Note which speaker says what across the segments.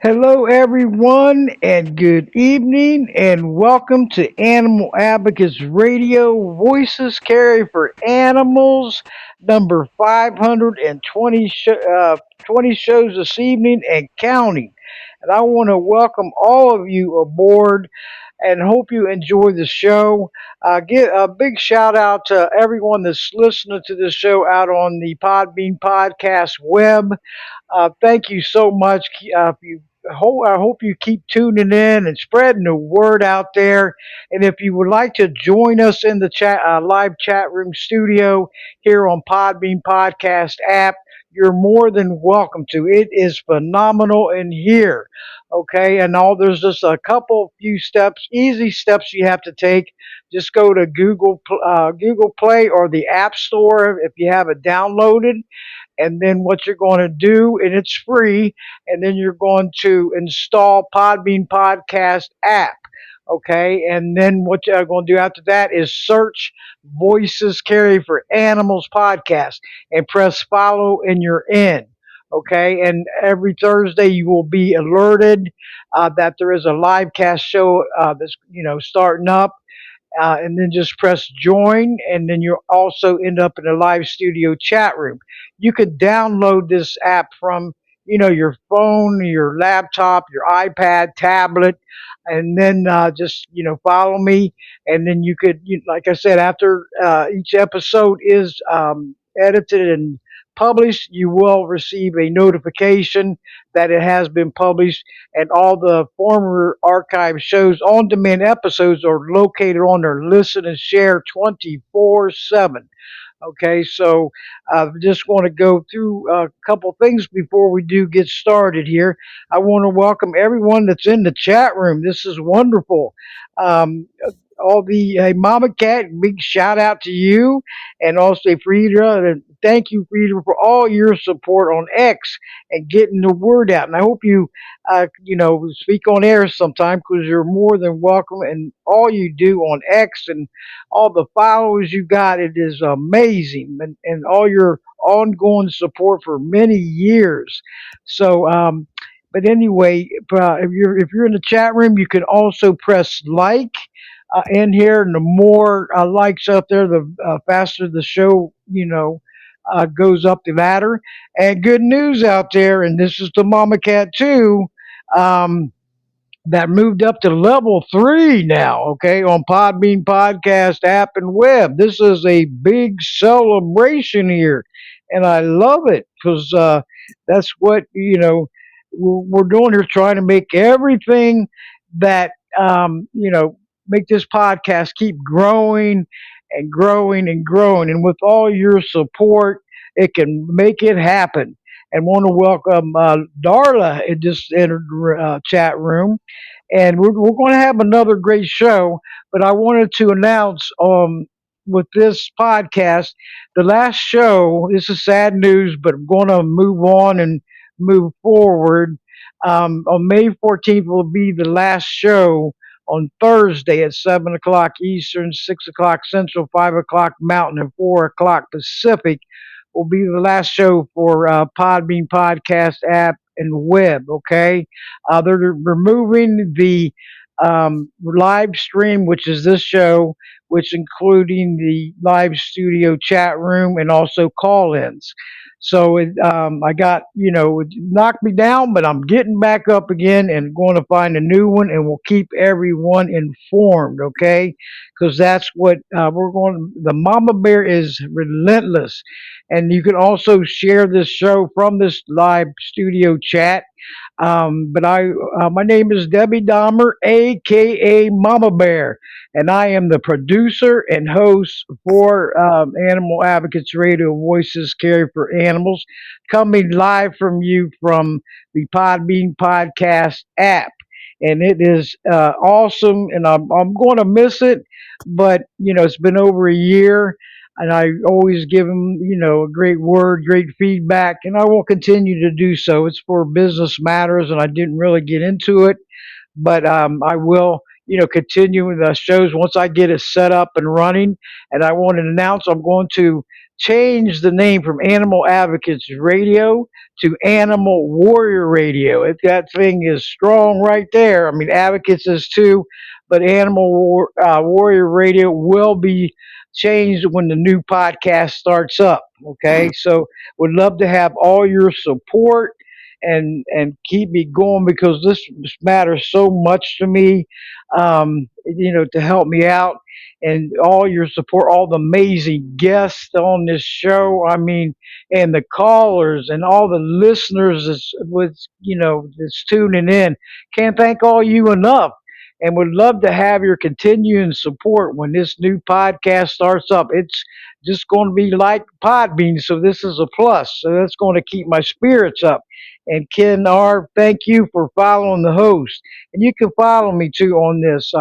Speaker 1: Hello, everyone, and good evening, and welcome to Animal Advocates Radio Voices Carry for Animals, number 520 20 shows this evening and counting. And I want to welcome all of you aboard and hope you enjoy the show. Get a big shout out to everyone that's listening to this show out on the Podbean Podcast web. Thank you so much. I hope you keep tuning in and spreading the word out there. And if you would like to join us in the live chat room studio here on Podbean Podcast app, you're more than welcome to. It is phenomenal in here. Okay, and there's just a few steps, easy steps you have to take. Just go to Google Play or the App Store if you have it downloaded, and then what you're going to do, and it's free, and then you're going to install Podbean Podcast app. Okay, and then what you're going to do after that is search Voices Carry for Animals podcast and press follow, and you're in. Okay, and every Thursday you will be alerted that there is a live cast show that's starting up, and then just press join, and then you'll also end up in a live studio chat room. You could download this app from your phone, your laptop, your iPad, tablet, and then just follow me, and then you could, like I said, after each episode is edited and published, you will receive a notification that it has been published, and all the former archive shows, on demand episodes, are located on there. Listen and share 24/7. Okay, so I just want to go through a couple things before we do get started here. I want to welcome everyone that's in the chat room. This is wonderful. Um, all the Mama Cat, big shout out to you, and also Frida. And thank you, Frida, for all your support on X and getting the word out. And I hope you, speak on air sometime, because you're more than welcome. And all you do on X and all the followers you got, it is amazing, and all your ongoing support for many years. So, but anyway, if you're in the chat room, you can also press like in here, and the more likes up there, the faster the show, goes up the ladder. And good news out there, and this is the Mama Cat too. Um, that moved up to level 3 now, okay, on Podbean Podcast app and web. This is a big celebration here, and I love it because that's what, we're doing here, trying to make everything that, make this podcast keep growing and growing and growing. And with all your support, it can make it happen. And want to welcome Darla. It just entered the chat room, and we're going to have another great show. But I wanted to announce, with this podcast, the last show. This is sad news, but I'm going to move on and move forward. On May 14th will be the last show on Thursday at 7 o'clock Eastern, 6 o'clock Central, 5 o'clock Mountain, and 4 o'clock Pacific will be the last show for Podbean Podcast app and web. Okay, they're removing the live stream, which is this show, which including the live studio chat room and also call-ins. So I got, it knocked me down, but I'm getting back up again and going to find a new one, and we'll keep everyone informed, okay? Because that's what we're going. The Mama Bear is relentless, and you can also share this show from this live studio chat. My name is Debbie Dahmer, aka Mama Bear, and I am the producer and host for Animal Advocates Radio Voices Care for Animals, coming live from the Podbean Podcast app. And it is awesome, and I'm going to miss it, but it's been over a year, and I always give them, a great word, great feedback, and I will continue to do so. It's for business matters, and I didn't really get into it, but I will, continue with the shows once I get it set up and running. And I want to announce I'm going to changed the name from Animal Advocates Radio to Animal Warrior Radio. That thing is strong right there. I mean, Advocates is too, but Warrior Radio will be changed when the new podcast starts up. Okay, so would love to have all your support and keep me going because this matters so much to me. To help me out and all your support, all the amazing guests on this show. I mean, and the callers and all the listeners that's tuning in. Can't thank all you enough. And would love to have your continuing support when this new podcast starts up. It's just going to be like Podbean, so this is a plus. So that's going to keep my spirits up. And Ken R, thank you for following the host. And you can follow me too on this.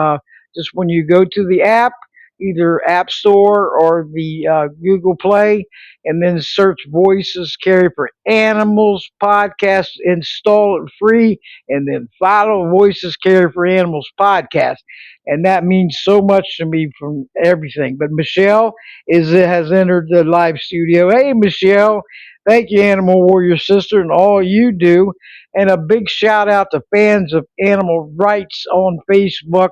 Speaker 1: Just when you go to the app, either App Store or the Google Play, and then search Voices Carry for Animals podcast, install it free, and then follow Voices Carry for Animals podcast. And that means so much to me from everything. But Michelle has entered the live studio. Hey, Michelle. Thank you, Animal Warrior Sister, and all you do. And a big shout out to fans of animal rights on Facebook.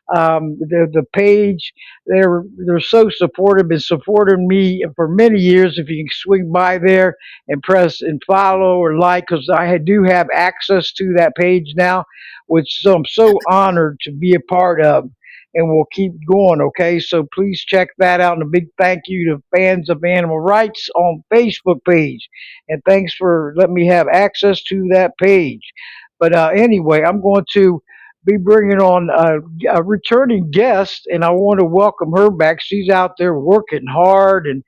Speaker 1: The page they're so supportive, been supporting me for many years. If you can swing by there and press and follow or like, because I do have access to that page now, which I'm so honored to be a part of. And we'll keep going, okay? So please check that out. And a big thank you to fans of animal rights on Facebook page. And thanks for letting me have access to that page. But anyway, I'm going to be bringing on a returning guest, and I want to welcome her back. She's out there working hard and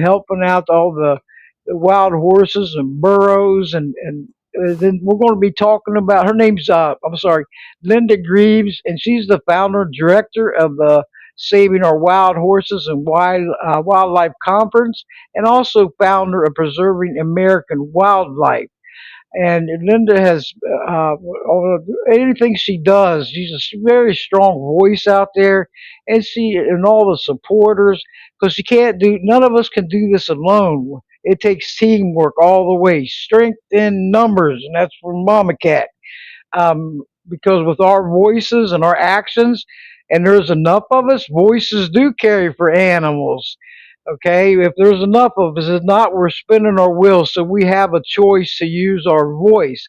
Speaker 1: helping out all the wild horses and burros, and then we're going to be talking about her name's I'm sorry, Linda Greaves, and she's the founder and director of the Saving Our Wild Horses and Wildlife Conference, and also founder of Preserving American Wildlife. And Linda has anything she does. She's a very strong voice out there, and all the supporters because she can't do. None of us can do this alone. It takes teamwork all the way, strength in numbers, and that's from Mama Cat. Because with our voices and our actions, and there's enough of us, voices do carry for animals. Okay, if there's enough of us, if not, we're spinning our wheels, so we have a choice to use our voice.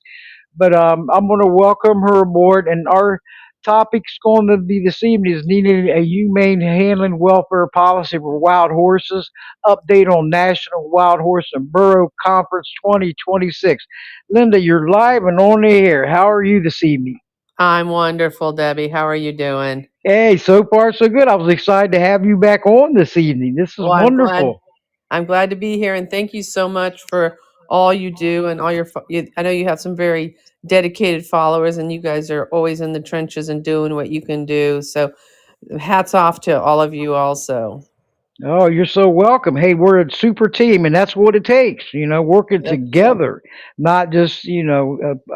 Speaker 1: But I'm going to welcome her aboard, and our topic's going to be this evening is needing a humane handling welfare policy for wild horses. Update on National Wild Horse and Burro Conference 2026. Linda, you're live and on the air. How are you this evening?
Speaker 2: I'm wonderful, Debbie. How are you doing?
Speaker 1: Hey, so far so good. I was excited to have you back on this evening. This is
Speaker 2: Well,
Speaker 1: wonderful.
Speaker 2: I'm glad to be here, and thank you so much for all you do and all your. I know you have some very dedicated followers, and you guys are always in the trenches and doing what you can do. So, hats off to all of you, also.
Speaker 1: Oh, you're so welcome. Hey, we're a super team, and that's what it takes, working
Speaker 2: Yep.
Speaker 1: together, not just,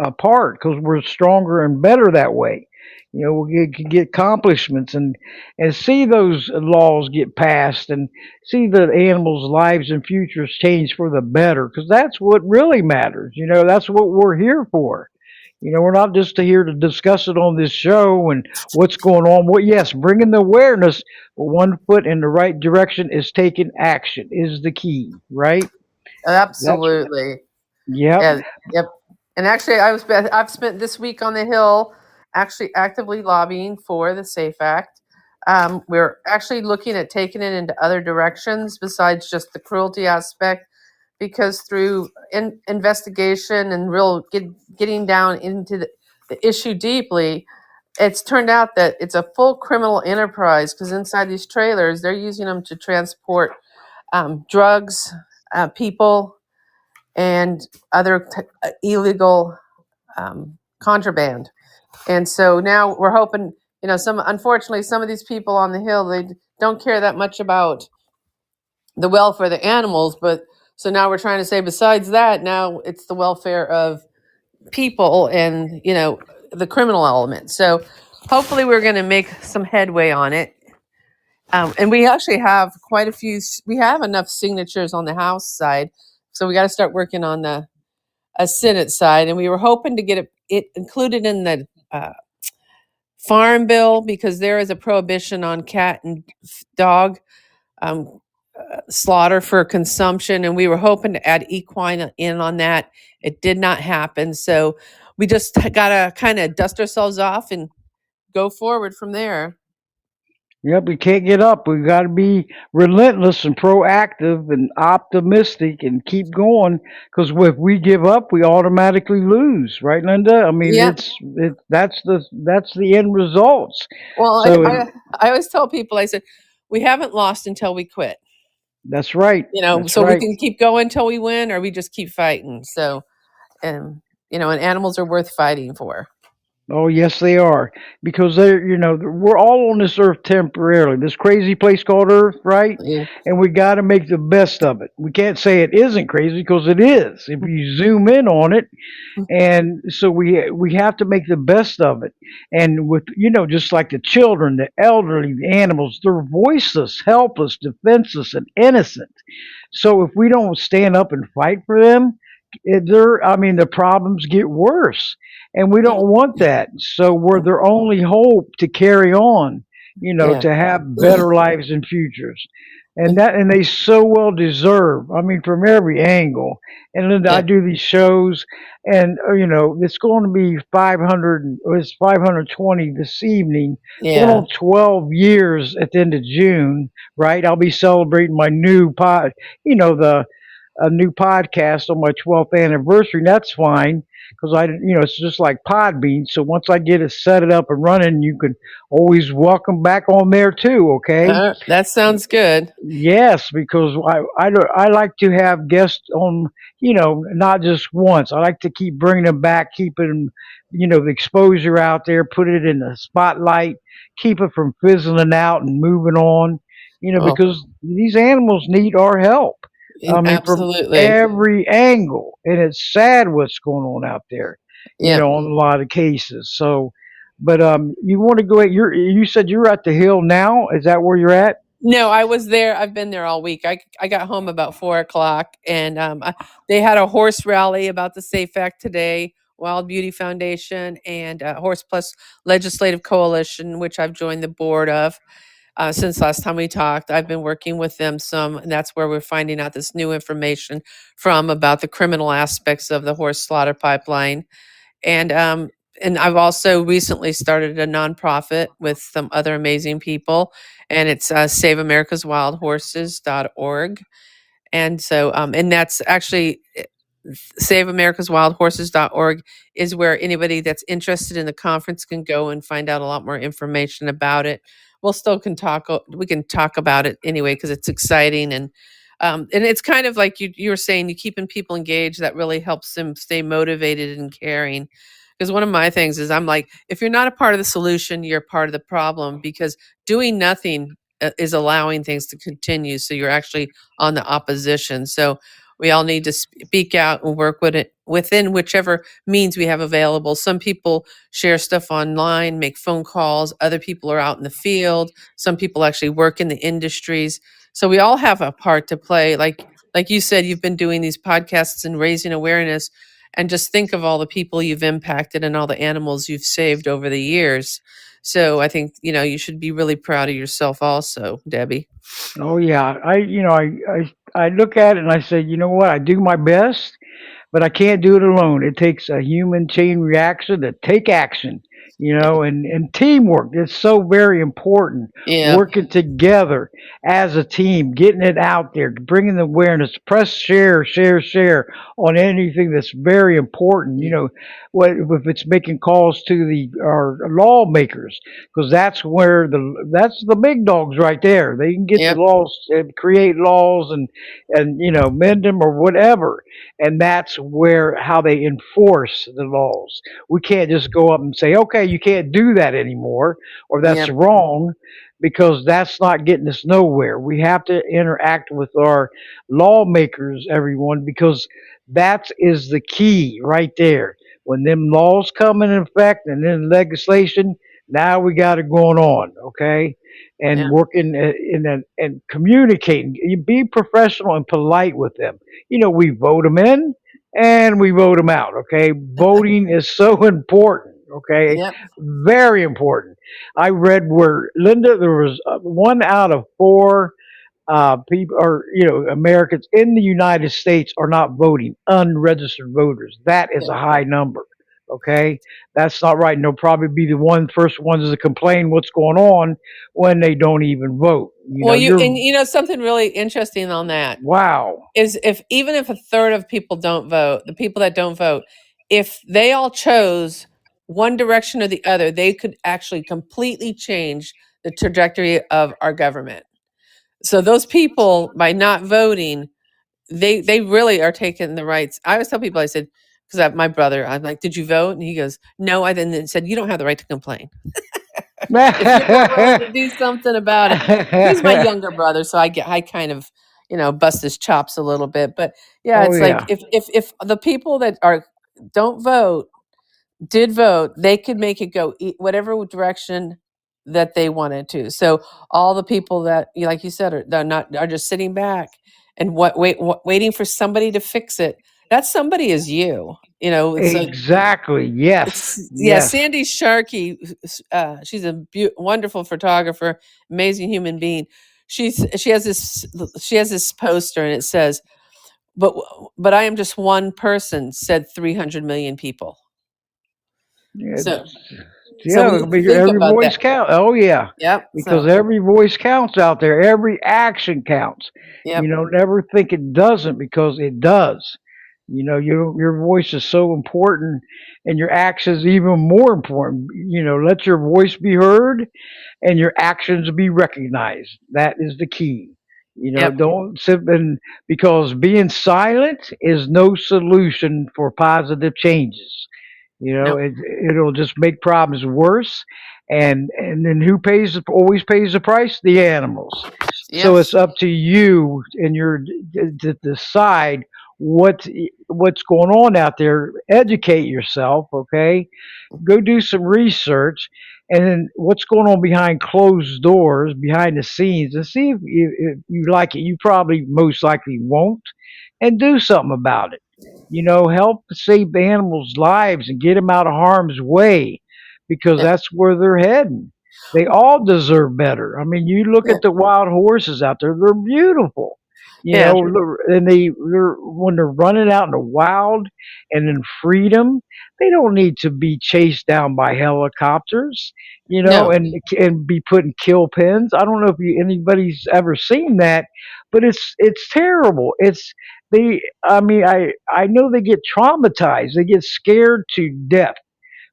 Speaker 1: apart, because we're stronger and better that way. Can get accomplishments and see those laws get passed and see the animals' lives and futures change for the better, because that's what really matters. That's what we're here for. We're not just here to discuss it on this show and what's going on. Well, yes, bringing the awareness, but one foot in the right direction is taking action is the key, right?
Speaker 2: Absolutely.
Speaker 1: Yep.
Speaker 2: Yeah. Yep. And actually, I've spent this week on the Hill, actually actively lobbying for the SAFE Act. We're actually looking at taking it into other directions besides just the cruelty aspect, because through investigation and getting down into the issue deeply, it's turned out that it's a full criminal enterprise, because inside these trailers, they're using them to transport drugs, people, and other illegal contraband. And so now we're hoping, unfortunately, some of these people on the Hill, they don't care that much about the welfare of the animals, but so now we're trying to say, besides that, now it's the welfare of people and, the criminal element. So hopefully we're going to make some headway on it. And we actually have quite a few. We have enough signatures on the House side, so we got to start working on the Senate side. And we were hoping to get it included in the farm bill because there is a prohibition on cat and dog um, slaughter for consumption, and we were hoping to add equine in on that. It did not happen, so we just got to kind of dust ourselves off and go forward from there.
Speaker 1: Yep, we can't get up. We've got to be relentless and proactive and optimistic and keep going. Because if we give up, we automatically lose, right, Linda? I mean,
Speaker 2: Yep.
Speaker 1: that's the end results.
Speaker 2: Well,
Speaker 1: So
Speaker 2: I always tell people, I said, we haven't lost until we quit.
Speaker 1: that's right. That's
Speaker 2: So we
Speaker 1: right.
Speaker 2: can keep going until we win, or we just keep fighting. So, and and animals are worth fighting for.
Speaker 1: Oh, yes, they are. Because we're all on this earth temporarily, this crazy place called Earth, right?
Speaker 2: Yeah.
Speaker 1: And we got to make the best of it. We can't say it isn't crazy because it is. If you zoom in on it, and so we have to make the best of it. And with just like the children, the elderly, the animals, they're voiceless, helpless, defenseless, and innocent. So if we don't stand up and fight for them, I mean, the problems get worse, and we don't want that. So we're their only hope to carry on,
Speaker 2: Yeah.
Speaker 1: to have better lives and futures, and they so well deserve. I mean, from every angle. And Linda, I
Speaker 2: Yeah.
Speaker 1: do these shows, and it's going to be 500. It's 520 this evening. Going
Speaker 2: Yeah.
Speaker 1: on 12 years at the end of June, right? I'll be celebrating my new pod, the a new podcast on my 12th anniversary. And that's fine because it's just like Podbean. So once I get it set it up and running, you can always welcome back on there too. Okay.
Speaker 2: That sounds good.
Speaker 1: Yes, because I like to have guests on, not just once. I like to keep bringing them back, keeping, the exposure out there, put it in the spotlight, keep it from fizzling out and moving on,
Speaker 2: Oh,
Speaker 1: because these animals need our help. I mean, from
Speaker 2: absolutely.
Speaker 1: every angle. And it's sad what's going on out there,
Speaker 2: Yeah.
Speaker 1: in a lot of cases. So, but you want to go at you said you're at the Hill now. Is that where you're at?
Speaker 2: No, I was there. I've been there all week. I got home about 4 o'clock, and they had a horse rally about the Safe Act today. Wild Beauty Foundation and Horse Plus Legislative Coalition, which I've joined the board of since last time we talked. I've been working with them some, and that's where we're finding out this new information from about the criminal aspects of the horse slaughter pipeline. And I've also recently started a nonprofit with some other amazing people, and it's saveamericaswildhorses.org. And so, and that's actually saveamericaswildhorses.org is where anybody that's interested in the conference can go and find out a lot more information about it. We can talk about it anyway because it's exciting, and it's kind of like you were saying, you keeping people engaged. That really helps them stay motivated and caring. Because one of my things is I'm like, if you're not a part of the solution, you're part of the problem because doing nothing is allowing things to continue. So you're actually on the opposition. So we all need to speak out and work with it within whichever means we have available. Some people share stuff online, make phone calls. Other people are out in the field. Some people actually work in the industries. So we all have a part to play. Like you said, you've been doing these podcasts and raising awareness. And just think of all the people you've impacted and all the animals you've saved over the years. So I think you should be really proud of yourself, also, Debbie.
Speaker 1: Oh yeah, I look at it and I say, you know what? I do my best, but I can't do it alone. It takes a human chain reaction to take action, and teamwork is so very important.
Speaker 2: Yeah.
Speaker 1: Working together as a team, getting it out there, bringing the awareness, press share, share, share on anything that's very important. What if it's making calls to our lawmakers, because that's the big dogs right there. They can get the
Speaker 2: Yep.
Speaker 1: laws, create laws, and mend them or whatever, and that's where how they enforce the laws. We can't just go up and say, okay, you can't do that anymore, or that's
Speaker 2: Yep.
Speaker 1: wrong, because that's not getting us nowhere. We have to interact with our lawmakers, everyone, because that is the key right there. When them laws come in effect and then legislation, now we got it going on, okay? and
Speaker 2: Yeah.
Speaker 1: working and communicating. You be professional and polite with them. We vote them in and we vote them out. Okay, voting is so important. Okay,
Speaker 2: Yep.
Speaker 1: very important. I read where Linda, there was one out of four people or Americans in the United States are not voting, unregistered voters. That is a
Speaker 2: Yeah.
Speaker 1: high number. Okay, that's not right. And they'll probably be the first ones to complain what's going on when they don't even vote.
Speaker 2: Well,
Speaker 1: You're
Speaker 2: something really interesting on that
Speaker 1: wow.
Speaker 2: is if even if a third of people don't vote, the people that don't vote, if they all chose one direction or the other, they could actually completely change the trajectory of our government. So those people, by not voting, they really are taking the rights. I always tell people, I said, because my brother, I'm like, did you vote? And he goes, no. I then said, you don't have the right to complain if you're not willing to do something about it. He's my younger brother, so I kind of bust his chops a little bit. But yeah,
Speaker 1: Oh
Speaker 2: it's like
Speaker 1: yeah,
Speaker 2: if the people that are don't vote did vote, they could make it go whatever direction that they wanted to. So all the people that, like you said, they're not are just sitting back and waiting for somebody to fix it. That somebody is you.
Speaker 1: exactly. Yes,
Speaker 2: Yeah,
Speaker 1: yes.
Speaker 2: Sandy Sharkey. She's a wonderful photographer, amazing human being. She has this poster and it says, "But I am just one person," said 300 million people. So
Speaker 1: It's,
Speaker 2: so
Speaker 1: yeah,
Speaker 2: we think
Speaker 1: every
Speaker 2: about that.
Speaker 1: voice counts. Oh yeah,
Speaker 2: Yep.
Speaker 1: because
Speaker 2: So
Speaker 1: every voice counts out there. Every action counts.
Speaker 2: yep.
Speaker 1: Never think it doesn't because it does. Your voice is so important, and your actions even more important. Let your voice be heard, and your actions be recognized. That is the key.
Speaker 2: Yep.
Speaker 1: Don't sit and because being silent is no solution for positive changes.
Speaker 2: No.
Speaker 1: It'll just make problems worse, and then who pays always pays the price? The animals. So it's
Speaker 2: Yes.
Speaker 1: up to you and your to decide what what's going on out there. Educate yourself, okay? Go do some research, and then what's going on behind closed doors, behind the scenes, and see if you like it. You probably most likely won't, and do something about it. Help save the animals' lives and get them out of harm's way because
Speaker 2: Yeah.
Speaker 1: that's where they're heading. They all deserve better. I mean, you look
Speaker 2: Yeah.
Speaker 1: at the wild horses out there; they're beautiful.
Speaker 2: Yeah.
Speaker 1: And they're when they're running out in the wild and in freedom, they don't need to be chased down by helicopters.
Speaker 2: No.
Speaker 1: And be put in kill pens. I don't know if anybody's ever seen that, but it's terrible. It's they I mean, I know they get traumatized. They get scared to death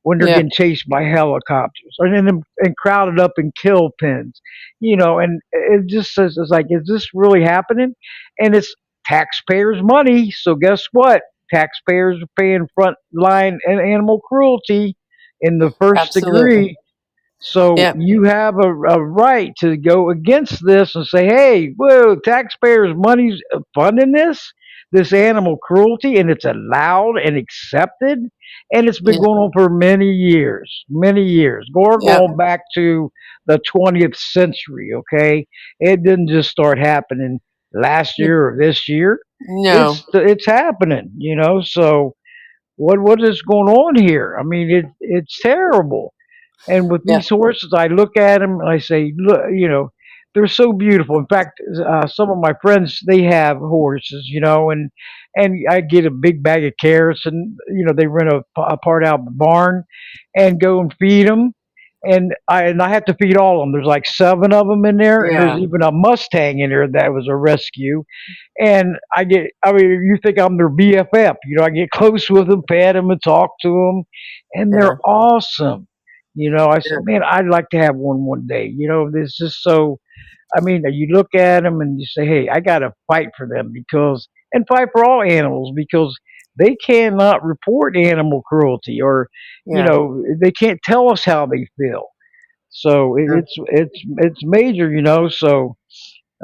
Speaker 1: when they're
Speaker 2: Yeah.
Speaker 1: getting chased by helicopters and crowded up in kill pens. And it just says it's like, is this really happening? And it's taxpayers' money. So guess what? Taxpayers are paying front line and animal cruelty in the first
Speaker 2: Absolutely.
Speaker 1: degree. So
Speaker 2: Yeah.
Speaker 1: you have a right to go against this and say, hey, whoa, taxpayers' money's funding this animal cruelty, and it's allowed and accepted, and it's been
Speaker 2: Yeah.
Speaker 1: going on for many years. We're
Speaker 2: Yeah.
Speaker 1: going back to the 20th century, okay? It didn't just start happening last year or this year.
Speaker 2: No.
Speaker 1: It's happening, so what is going on here? I mean, it's terrible. And with
Speaker 2: Yeah.
Speaker 1: these horses, I look at them and I say, look, they're so beautiful. In fact, some of my friends they have horses, and I get a big bag of carrots, and they rent a part out of the barn, and go and feed them. And I have to feed all of them. There's like seven of them in there, and there's
Speaker 2: Yeah.
Speaker 1: even a Mustang in there that was a rescue. And I mean, you think I'm their BFF. I get close with them, pet them, and talk to them, and they're
Speaker 2: Yeah.
Speaker 1: awesome. I said,
Speaker 2: Yeah.
Speaker 1: man, I'd like to have one day. This is so. I mean, you look at them and you say, hey, I got to fight for them and fight for all animals because they cannot report animal cruelty or,
Speaker 2: Yeah.
Speaker 1: they can't tell us how they feel. So it's major. So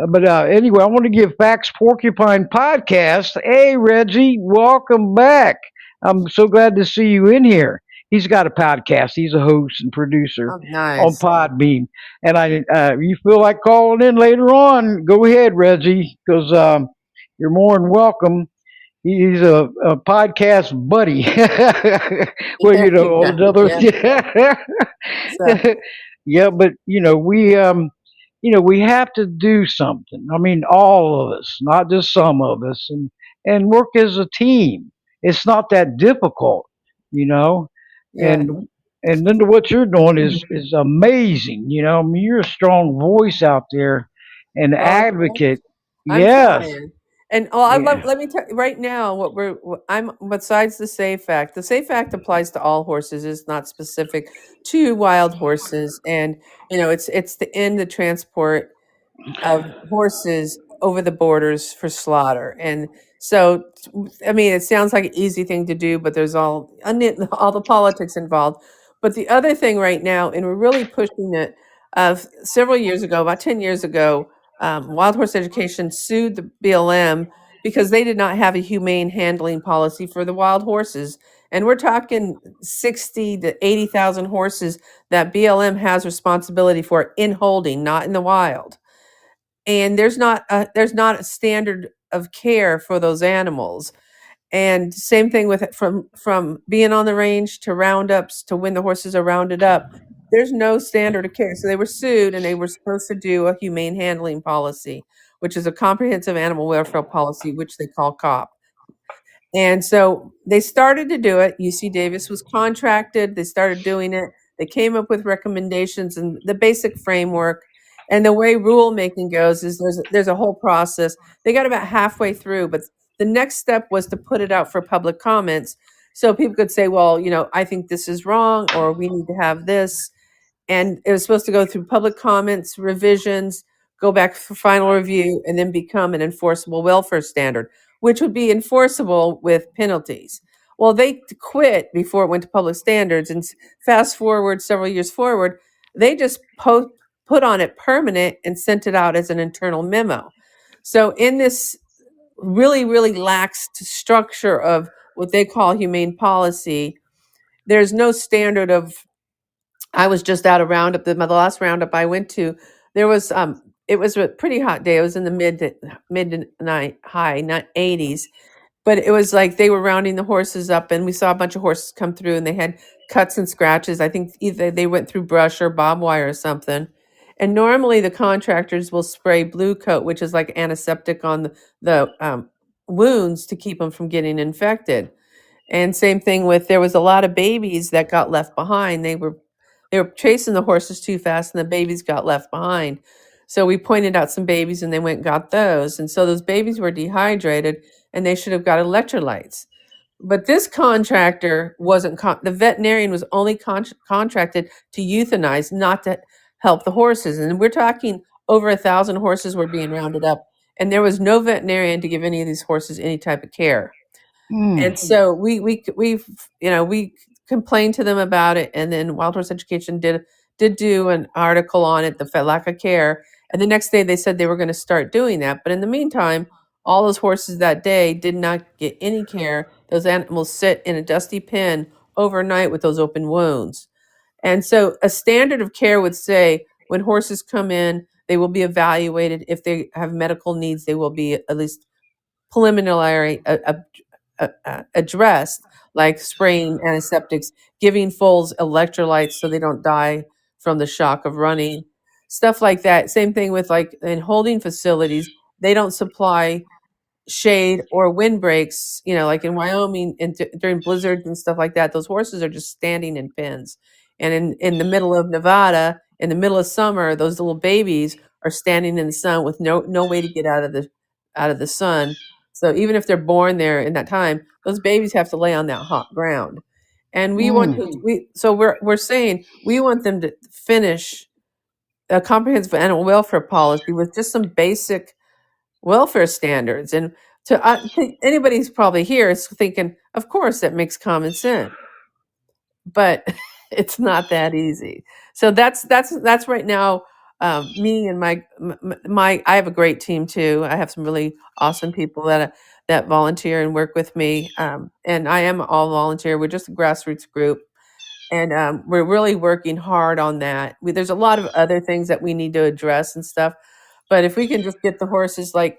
Speaker 1: but anyway, I want to give Facts Porcupine Podcast. Hey, Reggie, welcome back. I'm so glad to see you in here. He's got a podcast. He's a host and producer
Speaker 2: Oh,
Speaker 1: on
Speaker 2: nice.
Speaker 1: Podbean. And you feel like calling in later on, go ahead, Reggie, because you're more than welcome. He's a podcast buddy. Well,
Speaker 2: There you go.
Speaker 1: another.
Speaker 2: Yeah. So
Speaker 1: Yeah, but we have to do something. I mean, all of us, not just some of us, and work as a team. It's not that difficult, you know,
Speaker 2: yeah.
Speaker 1: and then what you're doing is amazing. I mean, you're a strong voice out there, an
Speaker 2: Well,
Speaker 1: advocate.
Speaker 2: I'm
Speaker 1: Yes.
Speaker 2: trying. And I love,
Speaker 1: Yeah.
Speaker 2: let me tell you right now I'm besides the Safe Act applies to all horses. It's not specific to wild horses, and it's to end the transport of horses over the borders for slaughter. And so, I mean, it sounds like an easy thing to do, but there's all the politics involved. But the other thing right now, and we're really pushing it, several years ago, about 10 years ago, Wild Horse Education sued the BLM because they did not have a humane handling policy for the wild horses. And we're talking 60 to 80,000 horses that BLM has responsibility for in holding, not in the wild. And there's not a standard of care for those animals. And same thing with from being on the range to roundups to when the horses are rounded up. There's no standard of care. So they were sued and they were supposed to do a humane handling policy, which is a comprehensive animal welfare policy, which they call COP. And so they started to do it. UC Davis was contracted. They started doing it. They came up with recommendations and the basic framework. And the way rulemaking goes is there's a whole process. They got about halfway through, but the next step was to put it out for public comments so people could say, well, I think this is wrong, or we need to have this. And it was supposed to go through public comments, revisions, go back for final review, and then become an enforceable welfare standard, which would be enforceable with penalties. Well, they quit before it went to public standards, and fast forward several years forward, they just put on it permanent and sent it out as an internal memo. So in this really, really lax structure of what they call humane policy, there's no standard of. I was just out of roundup. The last roundup I went to, there was it was a pretty hot day. It was in the mid to night high, not 80s, but it was like they were rounding the horses up, and we saw a bunch of horses come through, and they had cuts and scratches. I think either they went through brush or barbed wire or something. And normally the contractors will spray blue coat, which is like antiseptic on the wounds to keep them from getting infected. And same thing with there was a lot of babies that got left behind. They were chasing the horses too fast and the babies got left behind. So we pointed out some babies and they went and got those. And so those babies were dehydrated and they should have got electrolytes. But this contractor wasn't the veterinarian was only contracted to euthanize, not to help the horses. And we're talking over 1,000 horses were being rounded up, and there was no veterinarian to give any of these horses any type of care. And
Speaker 1: Mm.
Speaker 2: so we complained to them about it, and then Wild Horse Education did do an article on it, the lack of care. And the next day they said they were going to start doing that. But in the meantime, all those horses that day did not get any care. Those animals sit in a dusty pen overnight with those open wounds. And so a standard of care would say when horses come in, they will be evaluated. If they have medical needs, they will be at least preliminary addressed, like spraying antiseptics, giving foals electrolytes so they don't die from the shock of running, stuff like that. Same thing with like in holding facilities, they don't supply shade or windbreaks, like in Wyoming and during blizzards and stuff like that, those horses are just standing in pens. And in the middle of Nevada, in the middle of summer, those little babies are standing in the sun with no way to get out of the sun. So even if they're born there in that time, those babies have to lay on that hot ground. And we want
Speaker 1: Mm.
Speaker 2: to, we're saying we want them to finish a comprehensive animal welfare policy with just some basic welfare standards. And I think anybody who's probably here is thinking, of course, that makes common sense, but it's not that easy. So that's right now. Me and my I have a great team too. I have some really awesome people that volunteer and work with me. And I am all volunteer. We're just a grassroots group. and we're really working hard on that. There's a lot of other things that we need to address and stuff, but if we can just get the horses, like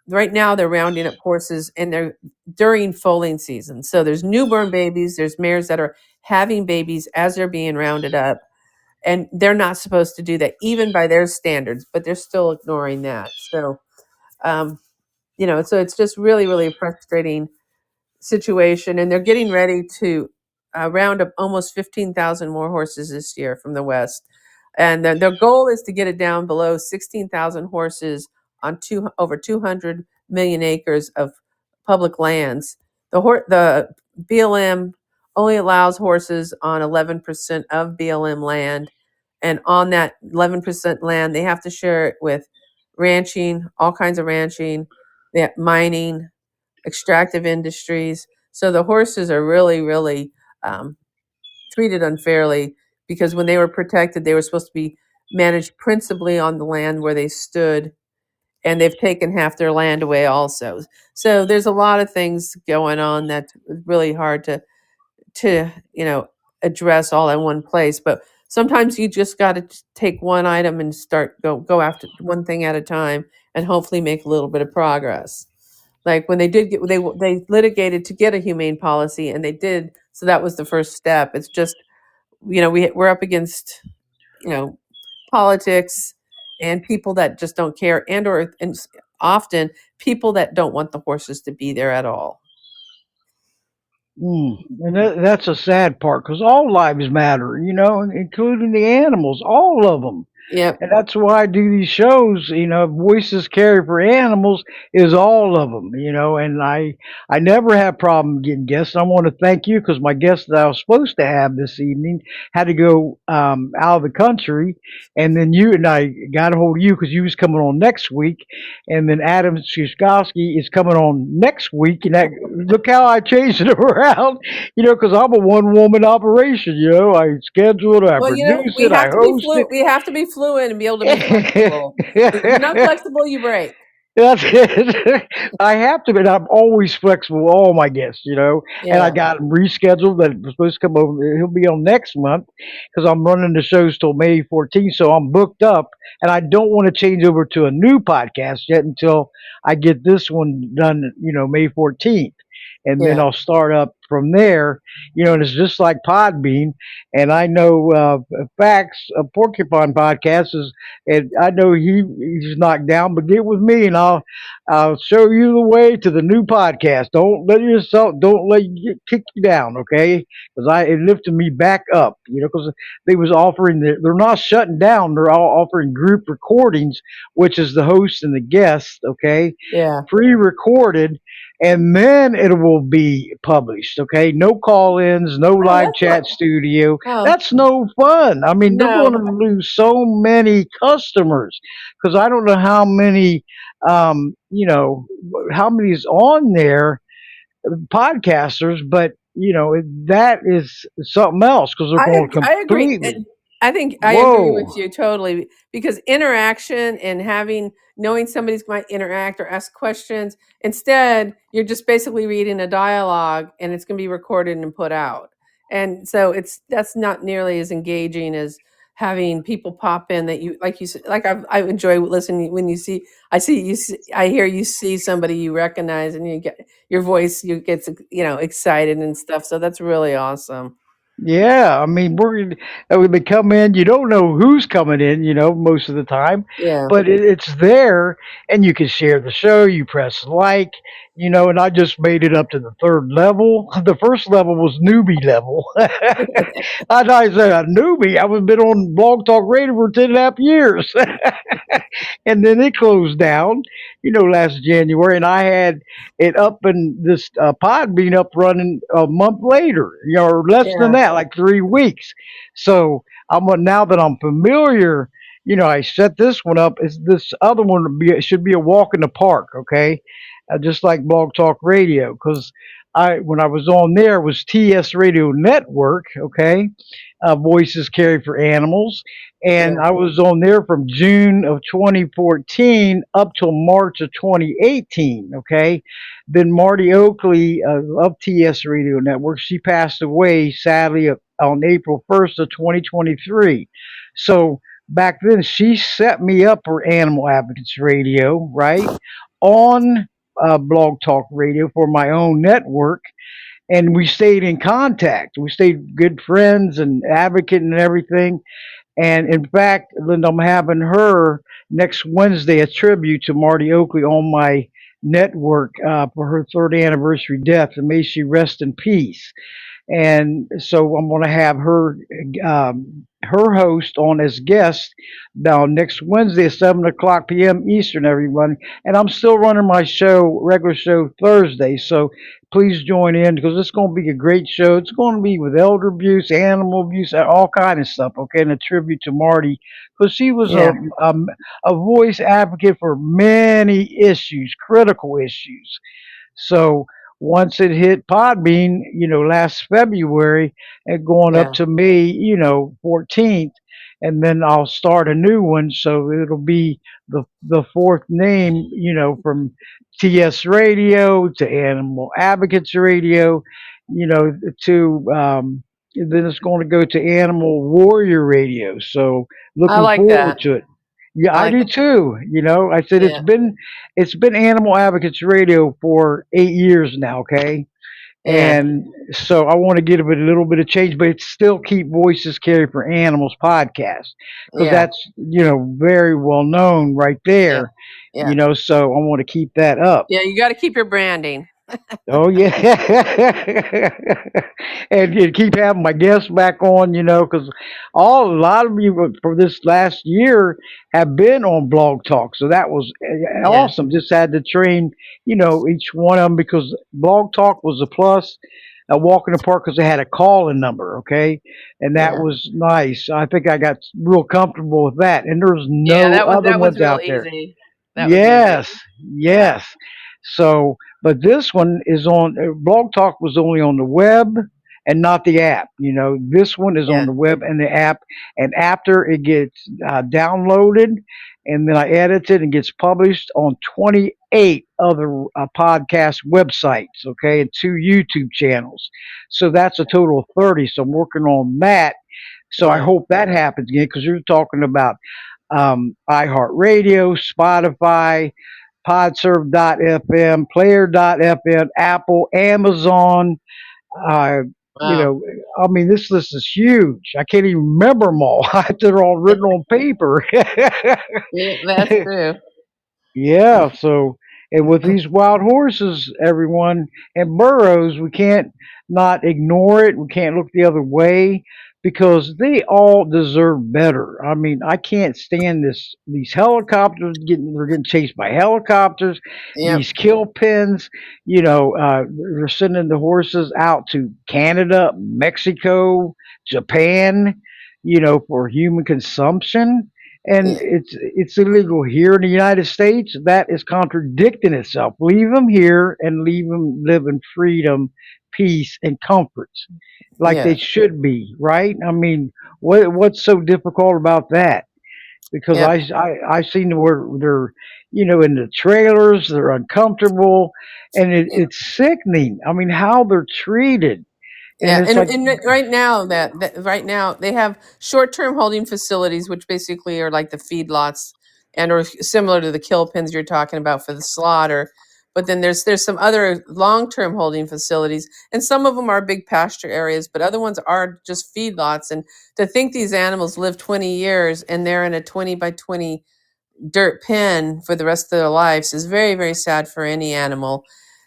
Speaker 2: right now they're rounding up horses and they're during foaling season, so there's newborn babies, there's mares that are having babies as they're being rounded up, and they're not supposed to do that even by their standards, but they're still ignoring that. So um, so it's just really, really frustrating situation, and they're getting ready to round up almost 15,000 more horses this year from the West. And their goal is to get it down below 16,000 horses on over 200 million acres of public lands. The BLM only allows horses on 11% of BLM land. And on that 11% land, they have to share it with ranching, all kinds of ranching, mining, extractive industries. So the horses are really, really um, treated unfairly, because when they were protected, they were supposed to be managed principally on the land where they stood, and they've taken half their land away also. So there's a lot of things going on that's really hard to address all in one place. But sometimes you just got to take one item and start go after one thing at a time, and hopefully make a little bit of progress. Like when they did get they litigated to get a humane policy, and they did, so that was the first step. It's just we're up against you know politics and people that just don't care, and often people that don't want the horses to be there at all.
Speaker 1: And that's a sad part because all lives matter, including the animals, all of them.
Speaker 2: Yep.
Speaker 1: And that's why I do these shows. Voices carry for animals is all of them. And I never have problem getting guests. I want to thank you because my guest that I was supposed to have this evening had to go out of the country, and then you and I got a hold of you because you was coming on next week, and then Adam Shuskowski is coming on next week. And look how I changed it around. Because I'm a one woman operation. I schedule it, I
Speaker 2: Well,
Speaker 1: produce
Speaker 2: we
Speaker 1: it,
Speaker 2: have
Speaker 1: I
Speaker 2: to be
Speaker 1: host
Speaker 2: we have to be fluid and be able to be flexible. If you're not
Speaker 1: it.
Speaker 2: flexible, you break.
Speaker 1: That's it. I have to, but I'm always flexible with all my guests, And I
Speaker 2: Yeah,
Speaker 1: got him rescheduled that was supposed to come over. He'll be on next month because I'm running the shows till May 14th, so I'm booked up, and I don't want to change over to a new podcast yet until I get this one done, May 14th, and then
Speaker 2: yeah.
Speaker 1: I'll start up from there. And it's just like Podbean, and I know facts. A Porcupine podcast is, and I know he's knocked down, but get with me and I'll show you the way to the new podcast. Don't let kick you down, okay? Because it lifted me back up, because they was offering they're not shutting down. They're all offering group recordings, which is the host and the guest, okay,
Speaker 2: Yeah.
Speaker 1: pre-recorded, and then it will be published. Okay, no call-ins, no
Speaker 2: Oh,
Speaker 1: live
Speaker 2: that's
Speaker 1: chat
Speaker 2: what.
Speaker 1: studio.
Speaker 2: Oh,
Speaker 1: That's no fun. I mean, they're going
Speaker 2: no.
Speaker 1: to lose so many customers because I don't know how many, how many's on there, podcasters, but that is something else because they're going to
Speaker 2: I agree.
Speaker 1: completely.
Speaker 2: I think I agree with
Speaker 1: Whoa.
Speaker 2: you totally, because interaction and knowing somebody's might interact or ask questions, instead you're just basically reading a dialogue, and it's going to be recorded and put out. And so that's not nearly as engaging as having people pop in that you said, like I enjoy listening when I hear you see somebody you recognize, and you get your voice, you get excited and stuff. So that's really awesome.
Speaker 1: Yeah, I mean, when they come in, you don't know who's coming in, most of the time,
Speaker 2: Yeah.
Speaker 1: but it's there, and you can share the show. You press like, and I just made it up to the third level. The first level was newbie level. I said a newbie. I was been on Blog Talk Radio for 10.5 years, and then it closed down, last January, and I had it up and this pod being up running a month later, or less than
Speaker 2: Yeah.
Speaker 1: that, like 3 weeks. So now that I'm familiar, I set this one up. Is this other one should be a walk in the park, okay? Just like Blog Talk Radio, because when I was on there was TS Radio Network, okay, Voices Carry for Animals, and
Speaker 2: Yeah.
Speaker 1: I was on there from June of 2014 up till March of 2018. Okay, then Marty Oakley of TS Radio Network, she passed away sadly on April 1st of 2023. So back then, she set me up for Animal Advocates Radio, right, on Blog Talk Radio for my own network, and we stayed in contact. We stayed good friends and advocate and everything. And in fact, Linda, I'm having her next Wednesday a tribute to Marty Oakley on my network for her third anniversary death, and may she rest in peace. And so I'm going to have her host on as guest now next Wednesday at 7 o'clock p.m. Eastern, everyone. And I'm still running my show, regular show, Thursday. So please join in because it's going to be a great show. It's going to be with elder abuse, animal abuse, all kind of stuff. Okay, and a tribute to Marty because she was
Speaker 2: Yeah.
Speaker 1: a voice advocate for many issues, critical issues. So once it hit Podbean, last February, and going up
Speaker 2: Yeah.
Speaker 1: to May, 14th, and then I'll start a new one. So it'll be the fourth name, from TS Radio to Animal Advocates Radio, to then it's going to go to Animal Warrior Radio. So
Speaker 2: I
Speaker 1: looking
Speaker 2: like
Speaker 1: forward
Speaker 2: that.
Speaker 1: to it. Yeah,
Speaker 2: I
Speaker 1: I
Speaker 2: like
Speaker 1: do
Speaker 2: it.
Speaker 1: too. I said
Speaker 2: Yeah.
Speaker 1: it's been Animal Advocates Radio for 8 years now, okay?
Speaker 2: Yeah.
Speaker 1: And so I want to give it a little bit of change, but it's still keep Voices Carry for Animals podcast because
Speaker 2: Yeah.
Speaker 1: that's very well known right
Speaker 2: Yeah.
Speaker 1: there.
Speaker 2: Yeah.
Speaker 1: So I want to keep that up.
Speaker 2: Yeah. You got to keep your branding.
Speaker 1: Oh yeah, and you keep having my guests back on, because a lot of you for this last year have been on Blog Talk, so that was
Speaker 2: Yeah.
Speaker 1: awesome. Just had to train, each one of them because Blog Talk was a plus. A walk in the park because they had a call-in number, okay, and that
Speaker 2: Yeah.
Speaker 1: was nice. I think I got real comfortable with that, and there's
Speaker 2: Yeah.
Speaker 1: no other
Speaker 2: That one's
Speaker 1: ones
Speaker 2: real
Speaker 1: out there.
Speaker 2: easy. That was easy.
Speaker 1: Yes,
Speaker 2: Yeah.
Speaker 1: yes. So, but this one is on Blog Talk was only on the web and not the app. This one is on
Speaker 2: Yeah.
Speaker 1: the web and the app. And after it gets downloaded, and then I edit it and gets published on 28 other podcast websites, okay, and 2 YouTube channels. So that's a total of 30. So I'm working on that. So I
Speaker 2: Yeah.
Speaker 1: hope that happens again because you're talking about iHeartRadio, Spotify, Podserve.fm, Player.fm, Apple, Amazon. Uh, you
Speaker 2: Wow.
Speaker 1: know, I mean, this list is huge. I can't even remember them all. They're all written on paper.
Speaker 2: Yeah, that's true.
Speaker 1: Yeah, so and with these wild horses, everyone, and burros, we can't not ignore it. We can't look the other way because they all deserve better. I mean, I can't stand these helicopters they're getting chased by helicopters,
Speaker 2: Yep.
Speaker 1: these kill pens, they're sending the horses out to Canada, Mexico, Japan, for human consumption, and
Speaker 2: Yeah.
Speaker 1: it's illegal here in the United States. That is contradicting itself. Leave them here and leave them live in freedom, peace, and comforts like they
Speaker 2: Yeah.
Speaker 1: should be. Right? I mean, what's so difficult about that? Because
Speaker 2: Yep.
Speaker 1: I seen where they're in the trailers, they're uncomfortable, and it's sickening. I mean, how they're treated, and
Speaker 2: Yeah,
Speaker 1: it's like
Speaker 2: and right now that right now they have short-term holding facilities, which basically are like the feedlots and or similar to the kill pens you're talking about for the slaughter. But then there's some other long-term holding facilities, and some of them are big pasture areas, but other ones are just feedlots. And to think these animals live 20 years and they're in a 20 by 20 dirt pen for the rest of their lives is very, very sad for any animal.